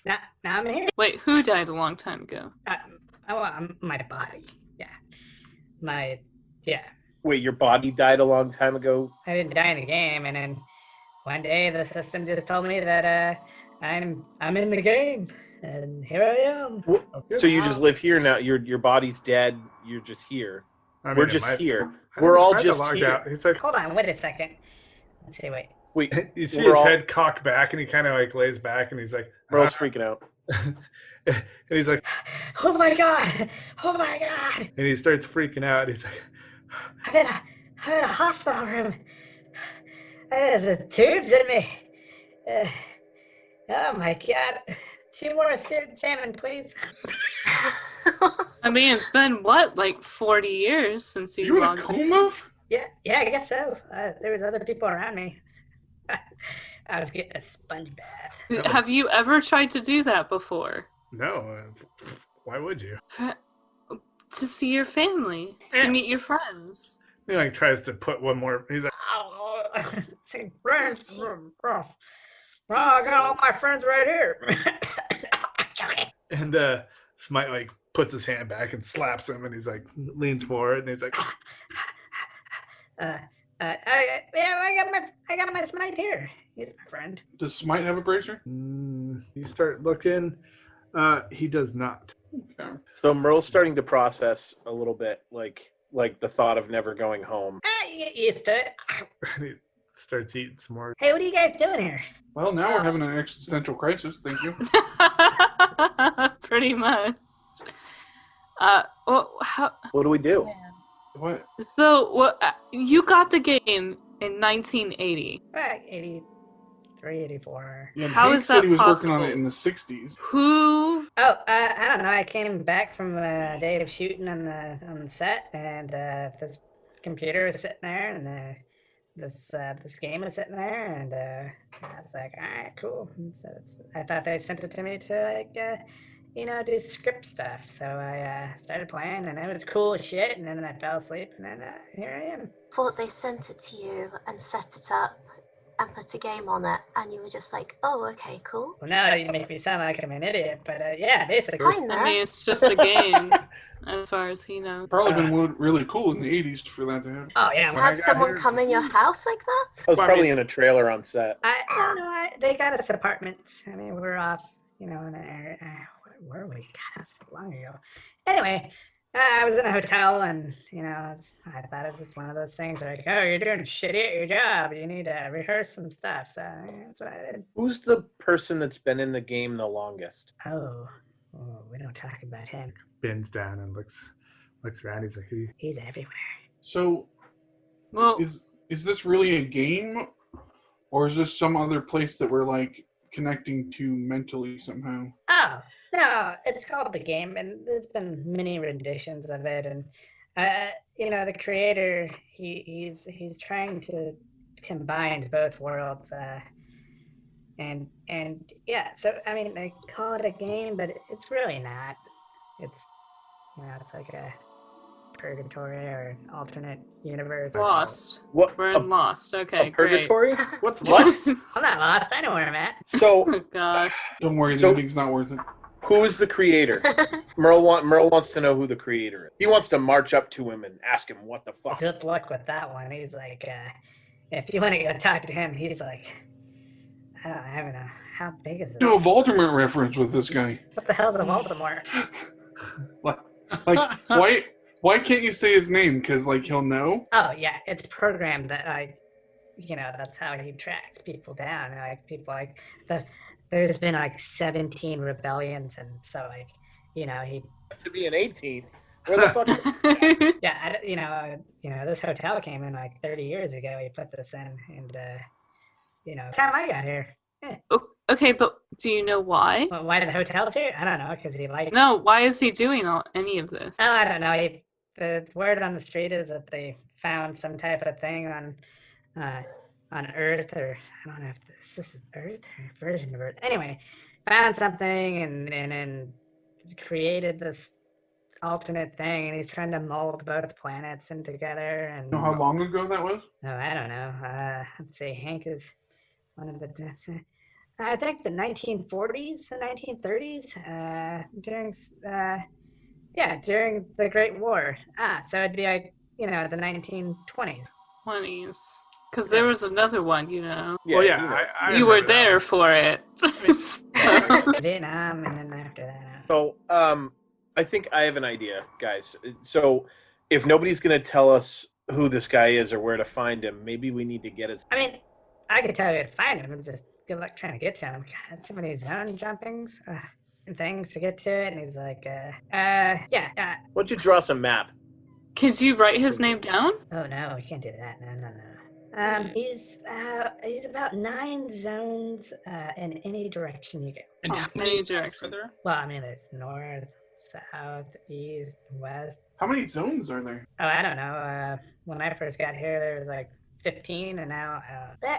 Now I'm here. Wait, who died a long time ago? My body. Yeah. Wait, your body died a long time ago? I didn't die in the game, and then one day the system just told me that I'm in the game, and here I am. So you just live here now? Your body's dead. You're just here. I mean, We're it just might- here. I We're all tried to just log here. out. He's like, Hold on, wait a second. Let's see, wait. Wait, you see we're his all- head cock back, and he kind of like lays back, and he's like, we're all freaking out. and he's like, Oh my god! Oh my god! and he starts freaking out. He's like, I'm in a hospital room. There's tubes in me. Oh my god! 2 more seared salmon, please. I mean, it's been, what, like 40 years since Are you you in a logged in? coma? Yeah, I guess so. There was other people around me. I was getting a sponge bath. Have you ever tried to do that before? no, why would you? To see your family, to meet your friends. He like tries to put one more. He's like, Oh, say, friends. Oh, I got all my friends right here. and Smite like puts his hand back and slaps him, and he's like leans forward, and he's like, I got my Smite here. He's my friend. Does Smite have a bracer? You start looking. He does not. Okay. So Merle's starting to process a little bit, like the thought of never going home. You get used to it. He starts eating some more. Hey, what are you guys doing here? Well, now we're having an existential crisis. Thank you. Pretty much. What do we do? What? So what? You got the game in 1980. 83, 84. Yeah, How Hank is said that he was working on possible? it in the 60s. Who? Oh, I don't know. I came back from a day of shooting on the set, and this computer was sitting there, and this game was sitting there, and I was like, all right, cool. And so I thought they sent it to me to do script stuff. So I started playing, and it was cool as shit. And then I fell asleep, and then here I am. Thought they sent it to you and set it up and put a game on it, and you were just like, oh, okay, cool. Well, now you make me sound like I'm an idiot, but yeah, basically. Kinda. I mean, it's just a game, as far as he knows. Probably been really cool in the 80s for that to happen. Oh yeah, Have someone come in your house like that? I was probably in a trailer on set. they got us apartments. I mean, we're off, in an area. Where were we? God, that's so long ago. Anyway, I was in a hotel, and I thought it was just one of those things like, oh, you're doing shitty at your job. You need to rehearse some stuff. So that's what I did. Who's the person that's been in the game the longest? Oh, we don't talk about him. Bends down and looks around. He's like, He's everywhere. So, Well, is this really a game, or is this some other place that we're like connecting to mentally somehow? Oh, no, it's called The Game, and there's been many renditions of it, and the creator, he's trying to combine both worlds, and yeah, so I mean, they call it a game, but it's really not. It's it's like a purgatory or an alternate universe. Lost. What? We're in Lost. Okay, a purgatory? what's What? I'm not lost. I know where I'm at. So, Oh, gosh. Don't worry, the So- ending's not worth it. who is the creator? Merle wants to know who the creator is. He wants to march up to him and ask him what the fuck. Good luck with that one. He's like, if you want to go talk to him, he's like, I don't know. How big is it? Do a Voldemort reference with this guy. What the hell's a Voldemort? Like, why can't you say his name? Because he'll know. Oh yeah, it's programmed that that's how he tracks people down. Like people there's been 17 rebellions, and so he To be an 18th. Where the fuck? this hotel came in 30 years ago. He put this in, and time I got here. Okay, but do you know why? Well, why did the hotel here? I don't know, because he liked. No, why is he doing any of this? Oh, I don't know. The word on the street is that they found some type of thing on Earth, or I don't know if this is Earth or a version of Earth. Anyway, found something and created this alternate thing, and he's trying to mold both planets in together. And You know how long ago that was? oh, I don't know. Let's see. Hank is one of the. I think the 1940s and 1930s. During the Great War. So it'd be the 1920s. 20s. Because there was another one, well, yeah, I you were remember that there one. for it. So- Vietnam, and then after that. So, I think I have an idea, guys. So, if nobody's going to tell us who this guy is or where to find him, maybe we need to get his. I mean, I could tell you to find him. It's just good luck trying to get to him. God, so many zone jumpings and things to get to it. And he's like, Why don't you draw us a map? Could you write his name down? oh no, we can't do that. No. He's about 9 zones in any direction you go. And how many directions? Well, I mean, there's north, south, east, west. How many zones are there? Oh, I don't know. When I first got here, there was 15, and now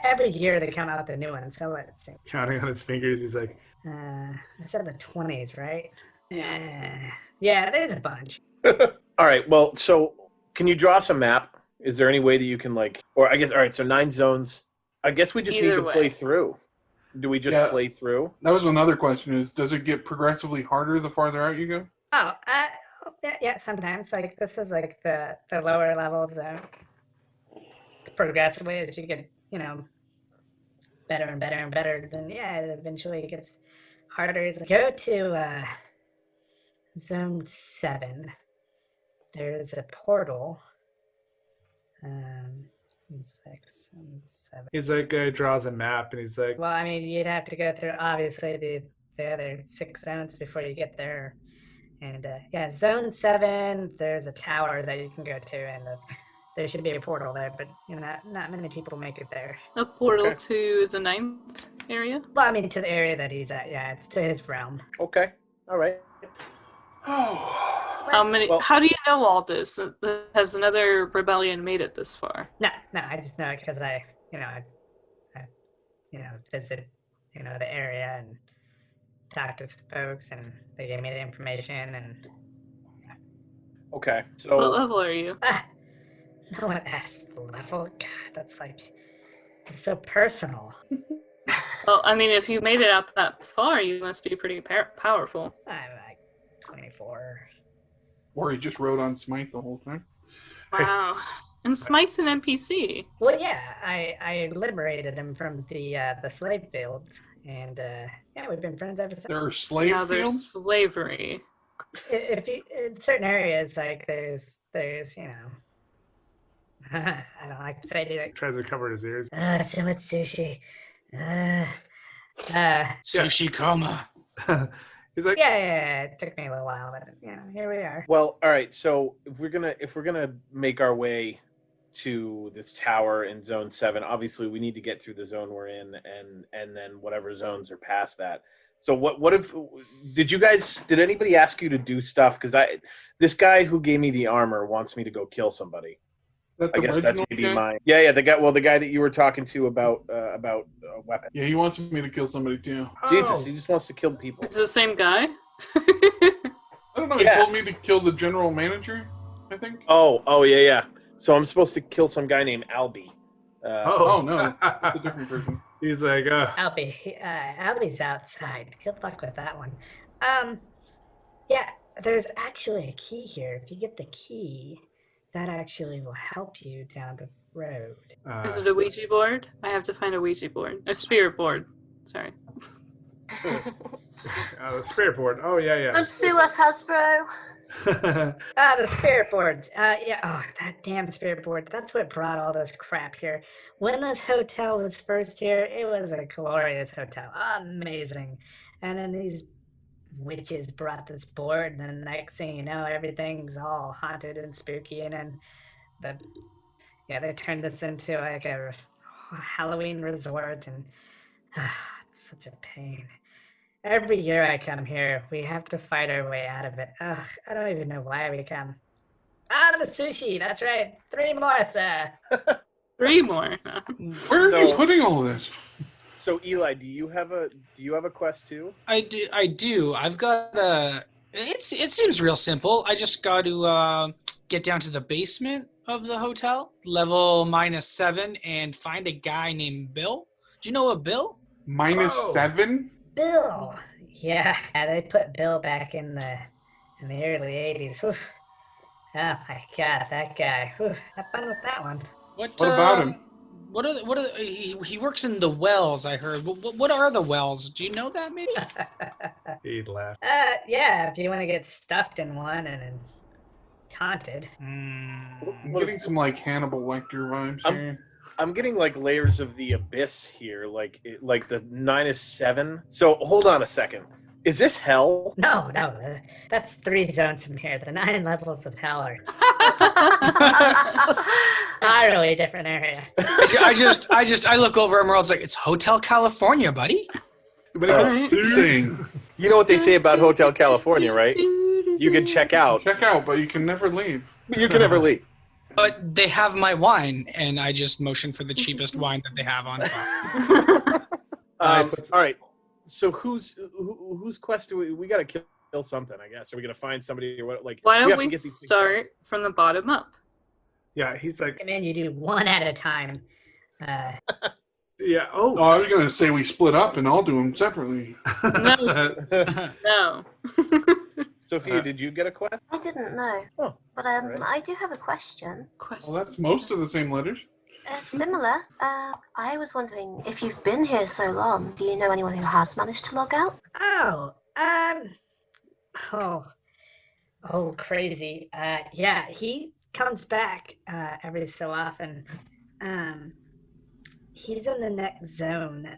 every year they come out with a new one. So let's see. Counting on his fingers, he's like, I said the 20s, right? Yeah, there's a bunch. All right. Well, so can you draw us a map? Is there any way that you can or I guess, all right, so 9 zones. I guess we just need Either to way. play through. Do we just play through? That was another question: does it get progressively harder the farther out you go? Oh, yeah, sometimes. This is the lower level zone. progressively as you get, better and better and better, then it eventually gets harder. It's like, go to Zone 7. There's a portal. He's like Zone 7. He's like, draws a map, and he's like, Well, I mean, you'd have to go through, obviously, the other 6 zones before you get there. And, Zone 7, there's a tower that you can go to, and there should be a portal there, but, not many people make it there. A portal to the 9th area? Well, I mean, to the area that he's at, it's to his realm. Okay. All right. How many? Well- How do you know all this? Has another rebellion made it this far? No, I just know it because I visit, the area and talk to some folks, and they gave me the information, and Okay. What So level are you? no one asked the level. God, that's it's so personal. Well, I mean, if you made it out that far, you must be pretty powerful. I'm like 24. Or he just rode on Smite the whole time. Wow. And Smite's an NPC. Well, yeah, I liberated him from the slave fields, and we've been friends ever since. There are slave Now there's fields. slavery. If you in certain areas, like there's I don't like to say anything. tries to cover his ears. So much sushi. Sushi coma. He's like, Yeah, it took me a little while, but here we are. well, all right. So if we're gonna make our way to this tower in Zone 7, obviously we need to get through the zone we're in, and then whatever zones are past that. So what if did anybody ask you to do stuff? Because this guy who gave me the armor wants me to go kill somebody. Is that I the guess that's original maybe guy? my the guy that you were talking to about a weapon. Yeah, he wants me to kill somebody too. Jesus, he just wants to kill people. It's the same guy? I don't know. He Yeah. told me to kill the general manager, I think. Oh yeah. So I'm supposed to kill some guy named Albie. Oh, no. It's a different person. He's like, Albie's outside. Good luck with that one. There's actually a key here. If you get the key, that actually will help you down the road. Is it a Ouija board? I have to find a Ouija board. A spirit board. Sorry. the spirit board. Oh, yeah, Don't sue us, Hasbro. yeah. The spirit boards. That damn spirit board. That's what brought all this crap here. When this hotel was first here, it was a glorious hotel. Amazing. And then these witches brought this board, and then the next thing you know, everything's all haunted and spooky, and then they turned this into like a Halloween resort, and it's such a pain. Every year I come here, we have to fight our way out of it. I don't even know why we come. The sushi, that's right. 3 more, sir. 3 more. Where are you So- putting all this? So Eli, do you have a quest too? I do. I've got it seems real simple. I just got to get down to the basement of the hotel, level -7, and find a guy named Bill. Do you know a Bill? -7? Bill. Yeah, they put Bill back in the early 80s. Whew. Oh my God, that guy. Whew. Have fun with that one. What about him? He works in the wells, I heard. What are the wells? Do you know that maybe? He'd laugh. Yeah, if you want to get stuffed in one and then taunted. I'm getting some like Hannibal Lecter vibes here. I'm getting like layers of the abyss here, like the -7. So hold on a second. Is this hell? No, that's 3 zones from here. The 9 levels of hell are entirely different area. I look over and Merle's like, it's Hotel California, buddy. Sing. You know what they say about Hotel California, right? You can check out. Check out, but you can never leave. You can never leave. But they have my wine, and I just motion for the cheapest wine that they have on file. All right. So whose quest do we got to kill something? I guess. Are we gonna find somebody or what? Like, Why don't have we to get these things start from the bottom up? Yeah, he's like, And then you do one at a time. yeah. Oh, Oh, I was going to say we split up and I'll do them separately. No. No. Sophia, did you get a quest? I didn't know. Oh, But alright. I do have a question. Well, that's most of the same letters. Similar. I was wondering if you've been here so long, do you know anyone who has managed to log out? Oh, crazy. Yeah, he comes back every so often. He's in the next zone.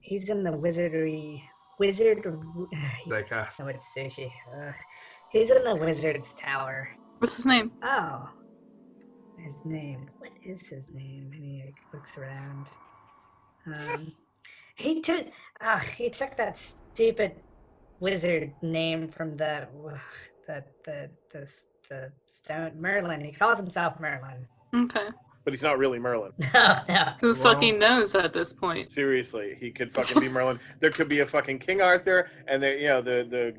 He's in the wizard. Like us. No, it's sushi. He's in the wizard's tower. What's his name? Oh, his name. What is his name? And he looks around. He took that stupid wizard name from the stone Merlin. He calls himself Merlin. Okay. But he's not really Merlin. No. Who fucking knows at this point? Seriously, he could fucking be Merlin. There could be a fucking King Arthur, and the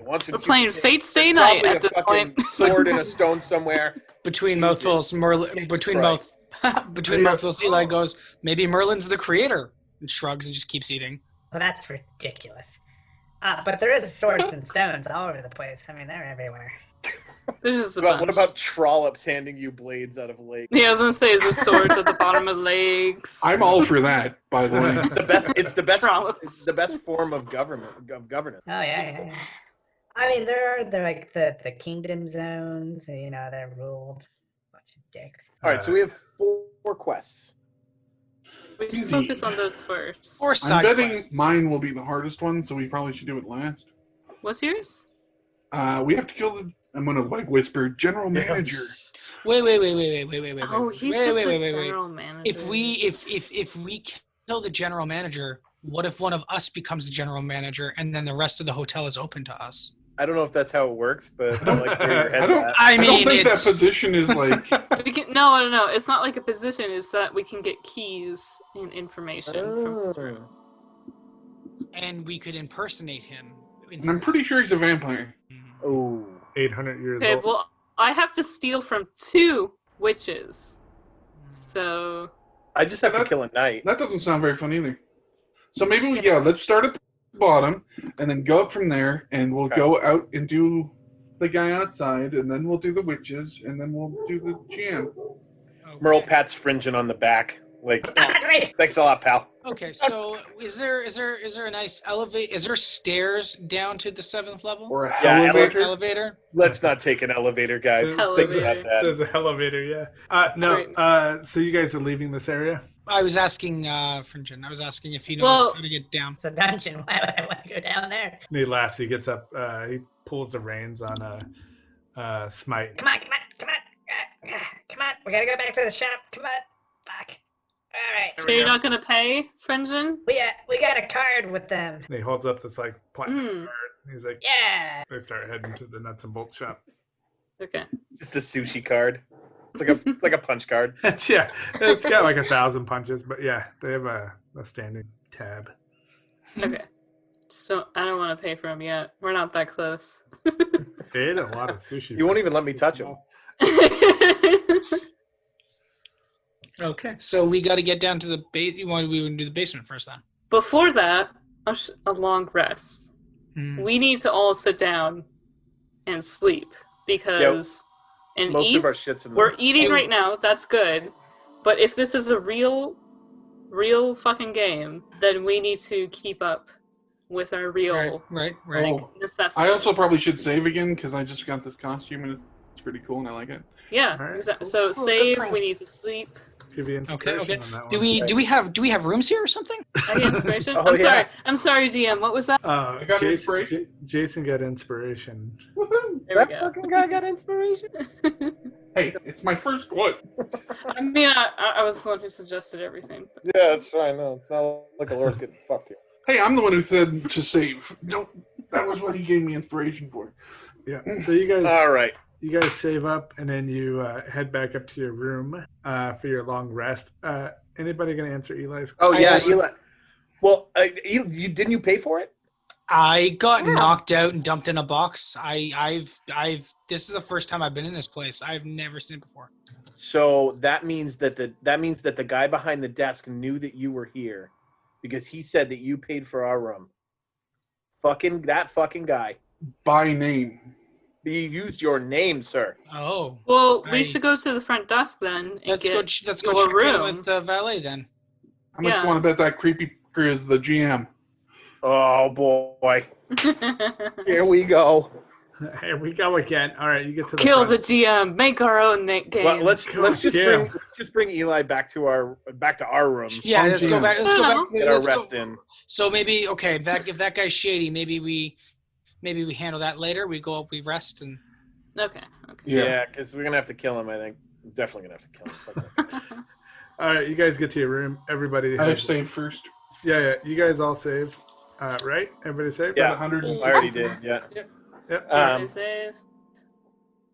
once We're playing Fate Stay Night at this point. Sword in a stone somewhere. Between mouthfuls, between mouthfuls, Eli goes, maybe Merlin's the creator, and shrugs and just keeps eating. Well, that's ridiculous. But there is swords and stones all over the place. I mean, they're everywhere. There's just a What bunch. about trollops handing you blades out of lakes? Yeah, I was gonna say, is there swords at the bottom of lakes? I'm all for that, by the way. It's the best Trollops. the best form of governance. Oh yeah. I mean, there are like the kingdom zones. You know, they're ruled. Bunch of dicks. All right, so we have four quests. We should focus on those first. Or I'm side betting quests. mine will be the hardest one, so we probably should do it last. What's yours? We have to kill the. I'm gonna whisper general manager. Wait. Oh, he's just the wait. general manager. If we kill the general manager, what if one of us becomes the general manager and then the rest of the hotel is open to us? I don't know if that's how it works, but I like where your head's I don't. at. I I don't mean, think that it's position is like. We can, no. It's not like a position. It's that we can get keys and information from his room. and we could impersonate him. And I'm pretty sure he's a vampire. Oh. 800 years Okay, old. well, I have to steal from 2 witches. So I just have to kill a knight. That doesn't sound very fun either. So maybe let's start at the bottom and then go up from there, and we'll go out and do the guy outside, and then we'll do the witches, and then we'll do the GM. Merle pats Fringin on the back. Like, That's right. thanks a lot, pal. Okay, so is there a nice elevate? Is there stairs down to the 7th level? Or a Yeah, elevator. Elevator? Let's not take an elevator, guys. Elevator. Think about that. There's an elevator, yeah. No, so you guys are leaving this area? I was asking Fringin. I was asking if he knows how to get down. It's a dungeon. Why would I want to go down there? And he laughs. He gets up. He pulls the reins on Smite. Come on. We gotta go back to the shop. Come on. Fuck. All right. So you're not gonna pay, Fringin? We got a card with them. And he holds up this platinum Hmm. card. He's like, Yeah. they start heading to the nuts and bolts shop. Okay. Just a sushi card. It's like a punch card. It's got like 1,000 punches, but yeah, they have a standing tab. Okay. I don't want to pay for them yet. We're not that close. They ate a lot of sushi. You won't even let me touch him. Okay, so we got to get down to the base. We want to do the basement first, then. Before that, a long rest. We need to all sit down and sleep because and Most eat. of our shit's in We're there. eating right now. That's good. But if this is a real fucking game, then we need to keep up with our real Right. necessities. I also probably should save again because I just got this costume and it's pretty cool and I like it. Yeah, All right, exactly. cool. So Cool, good save. plan. We need to sleep. Give you inspiration Okay. on that one. Do we have rooms here or something? I get inspiration. Oh, I'm yeah. sorry. I'm sorry, DM. What was that? I got inspiration. Jason got inspiration. There we go. fucking guy got inspiration. Hey, it's my first one. I mean, I was the one who suggested everything. Yeah, that's right. No, it's not like a Lord getting fucked here. Hey, I'm the one who said to save. That was what he gave me inspiration for. Yeah. So you guys All right. save up and then you head back up to your room for your long rest. Anybody gonna answer Eli's? Oh yeah, also- Eli. Well, didn't you pay for it? I got Yeah. knocked out and dumped in a box. I've this is the first time I've been in this place. I've never seen it before. So that means that the guy behind the desk knew that you were here, because he said that you paid for our room. That fucking guy. By name. We used your name, sir. Oh. Well, we I- should go to the front desk then and Let's get go. Let's go your check room. in with the valet then. How much Yeah. you want to bet that creepy fucker is the GM? Oh boy, here we go. Here we go again. All right, you get to the Kill the front. GM. Make our own game. Well, let's Yeah. just bring Eli back to our room. Yeah, Fun let's go GM. back. Let's go back. To the, Get our let's go- rest in. So maybe if that guy's shady, maybe we handle that later. We go up, we rest, and Okay. Yeah, because we're gonna have to kill him. I think definitely gonna have to kill him. All right, you guys get to your room. Everybody. I have save first. Yeah. You guys all save. Right? Everybody save? Yeah. 100. I already did. Yeah. Yep. Save.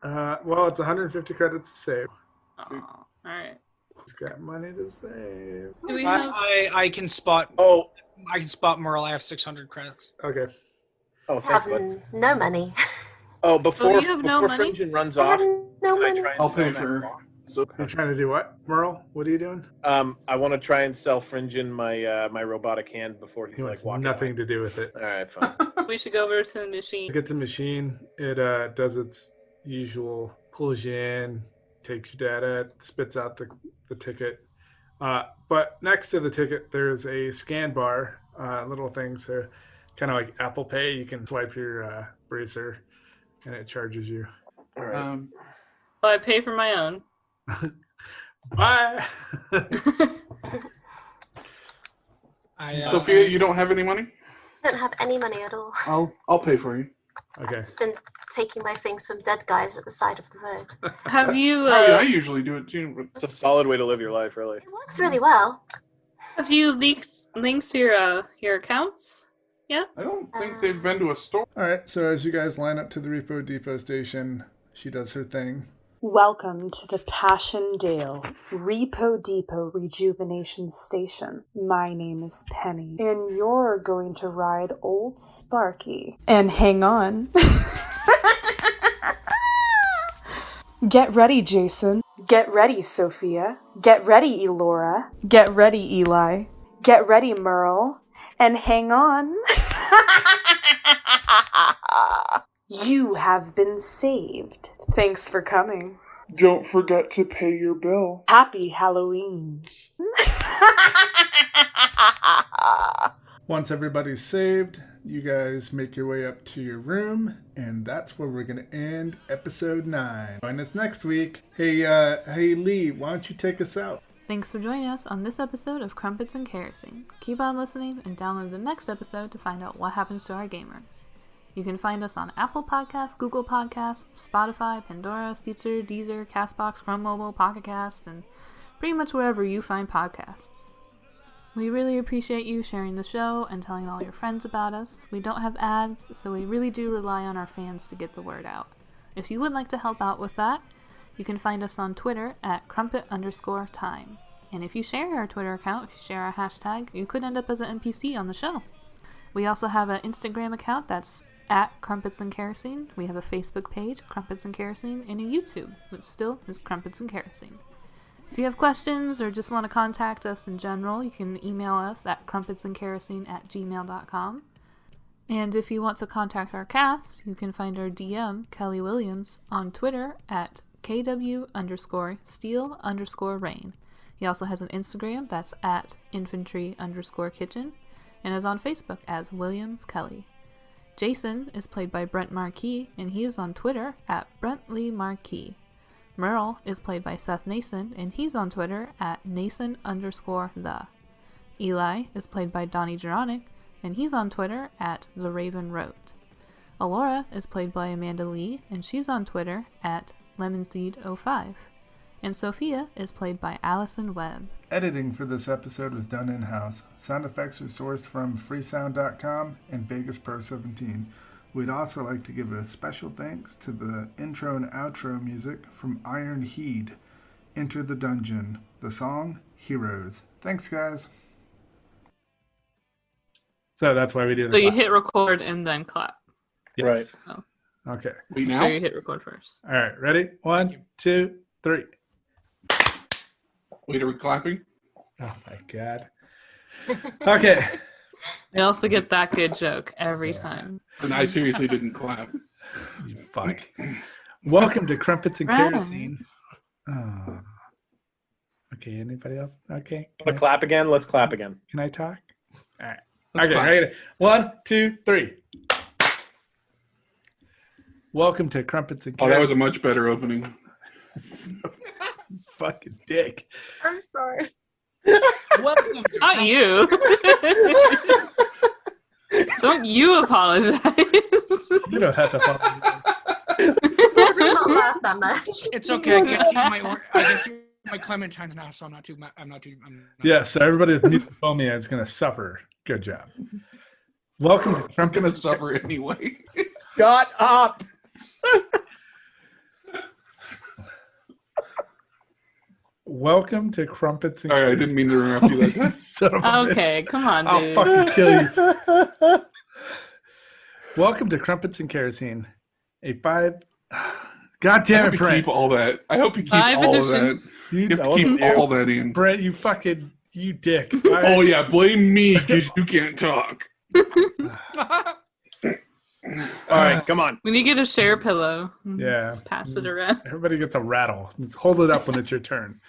Well, it's 150 credits to save. Oh, all right. He's got money to save. Do we have? I can spot. Oh. I can spot Merle. I have 600 credits. Okay. Oh, I thanks, have bud. no money. Oh, before you have no money? Fringen runs I off, have no can I money. try and I'll sell pay that for her. rock? You're trying to do what, Merle? What are you doing? I want to try and sell Fringen my my robotic hand before he's He like wants walking. nothing away. to do with it. All right, fine. We should go over to the machine. You get the machine. It does its usual, pulls you in, takes your data, spits out the ticket. But next to the ticket, there's a scan bar, little things, so kind of like Apple Pay. You can swipe your bracer, and it charges you. All right. Well, I pay for my own. Bye. Sophia, you don't have any money? I don't have any money at all. I'll pay for you. Okay. I've been taking my things from dead guys at the side of the road. Have you? I usually do it too. But It's a solid way to live your life, really. It works really well. Have you leaked links to your accounts? I don't think they've been to a store. All right. So as you guys line up to the Repo Depot station, she does her thing. Welcome to the Passchendaele Repo Depot Rejuvenation Station. My name is Penny, and you're going to ride Old Sparky. And hang on. Get ready, Jason. Get ready, Sophia. Get ready, Elora. Get ready, Eli. Get ready, Merle. And hang on. You have been saved. Thanks for coming. Don't forget to pay your bill. Happy Halloween. Once everybody's saved, you guys make your way up to your room, and that's where we're going to end episode 9. Join us next week. Hey Lee, why don't you take us out? Thanks for joining us on this episode of Crumpets and Kerosene. Keep on listening and download the next episode to find out what happens to our gamers. You can find us on Apple Podcasts, Google Podcasts, Spotify, Pandora, Stitcher, Deezer, CastBox, Chrome Mobile, Pocket Cast, and pretty much wherever you find podcasts. We really appreciate you sharing the show and telling all your friends about us. We don't have ads, so we really do rely on our fans to get the word out. If you would like to help out with that, you can find us on Twitter at crumpet_time. And if you share our Twitter account, if you share our hashtag, you could end up as an NPC on the show. We also have an Instagram account that's at Crumpets and Kerosene. We have a Facebook page, Crumpets and Kerosene, and a YouTube, which still is Crumpets and Kerosene. If you have questions or just want to contact us in general, you can email us at crumpetsandkerosene@gmail.com. And if you want to contact our cast, you can find our DM, Kelly Williams, on Twitter at KW_steel_rain. He also has an Instagram that's at infantry_kitchen and is on Facebook as Williams Kelly. Jason is played by Brent Marquis, and he is on Twitter at Brentley Marquis. Merle is played by Seth Nason, and he's on Twitter at Nason_the. Eli is played by Donnie Geronic, and he's on Twitter at The Raven Wrote. Alora is played by Amanda Lee, and she's on Twitter at Lemonseed05. And Sophia is played by Allison Webb. Editing for this episode was done in-house. Sound effects are sourced from freesound.com and Vegas Pro 17. We'd also like to give a special thanks to the intro and outro music from Iron Heed, Enter the Dungeon, the song Heroes. Thanks, guys. So that's why we do the So you clap. hit record and then clap. Yes. Oh. Okay. Wait, So now? you hit record first. All right. Ready? 1, 2, 3. Wait, are we clapping? Oh, my God. Okay. I also get that good joke every time. And I seriously didn't clap. You fuck. Welcome to Crumpets and Right. Kerosene. Oh. Okay, anybody else? Okay. Want to clap again? Let's clap again. Can I talk? All right. Let's Okay, clap. ready? 1, 2, 3. Welcome to Crumpets and Oh, Kerosene. that was a much better opening. Fucking dick. I'm sorry. Welcome to Not you. Don't you apologize. You don't have to follow me. Does it not laugh that much? It's okay. I get to my clementines now, so I'm not too. Yeah, so everybody with mucopomia is going to suffer. Good job. Welcome to I'm Crumpets gonna suffer anyway. Shut up. Welcome to Crumpets and All right, I didn't mean to interrupt you that time. Son of a bitch. Okay, come on, I'll dude. fucking kill you. Welcome to Crumpets and Kerosene. A 5. God I damn hope it, you Brent. keep all that. I hope you keep 5 all editions. of that. You have That to one's keep you. all that in. Brent, you fucking, you dick. Oh yeah, blame me because you can't talk. All right, come on. We need to get a share pillow. Yeah. Just pass it around. Everybody gets a rattle. Just hold it up when it's your turn.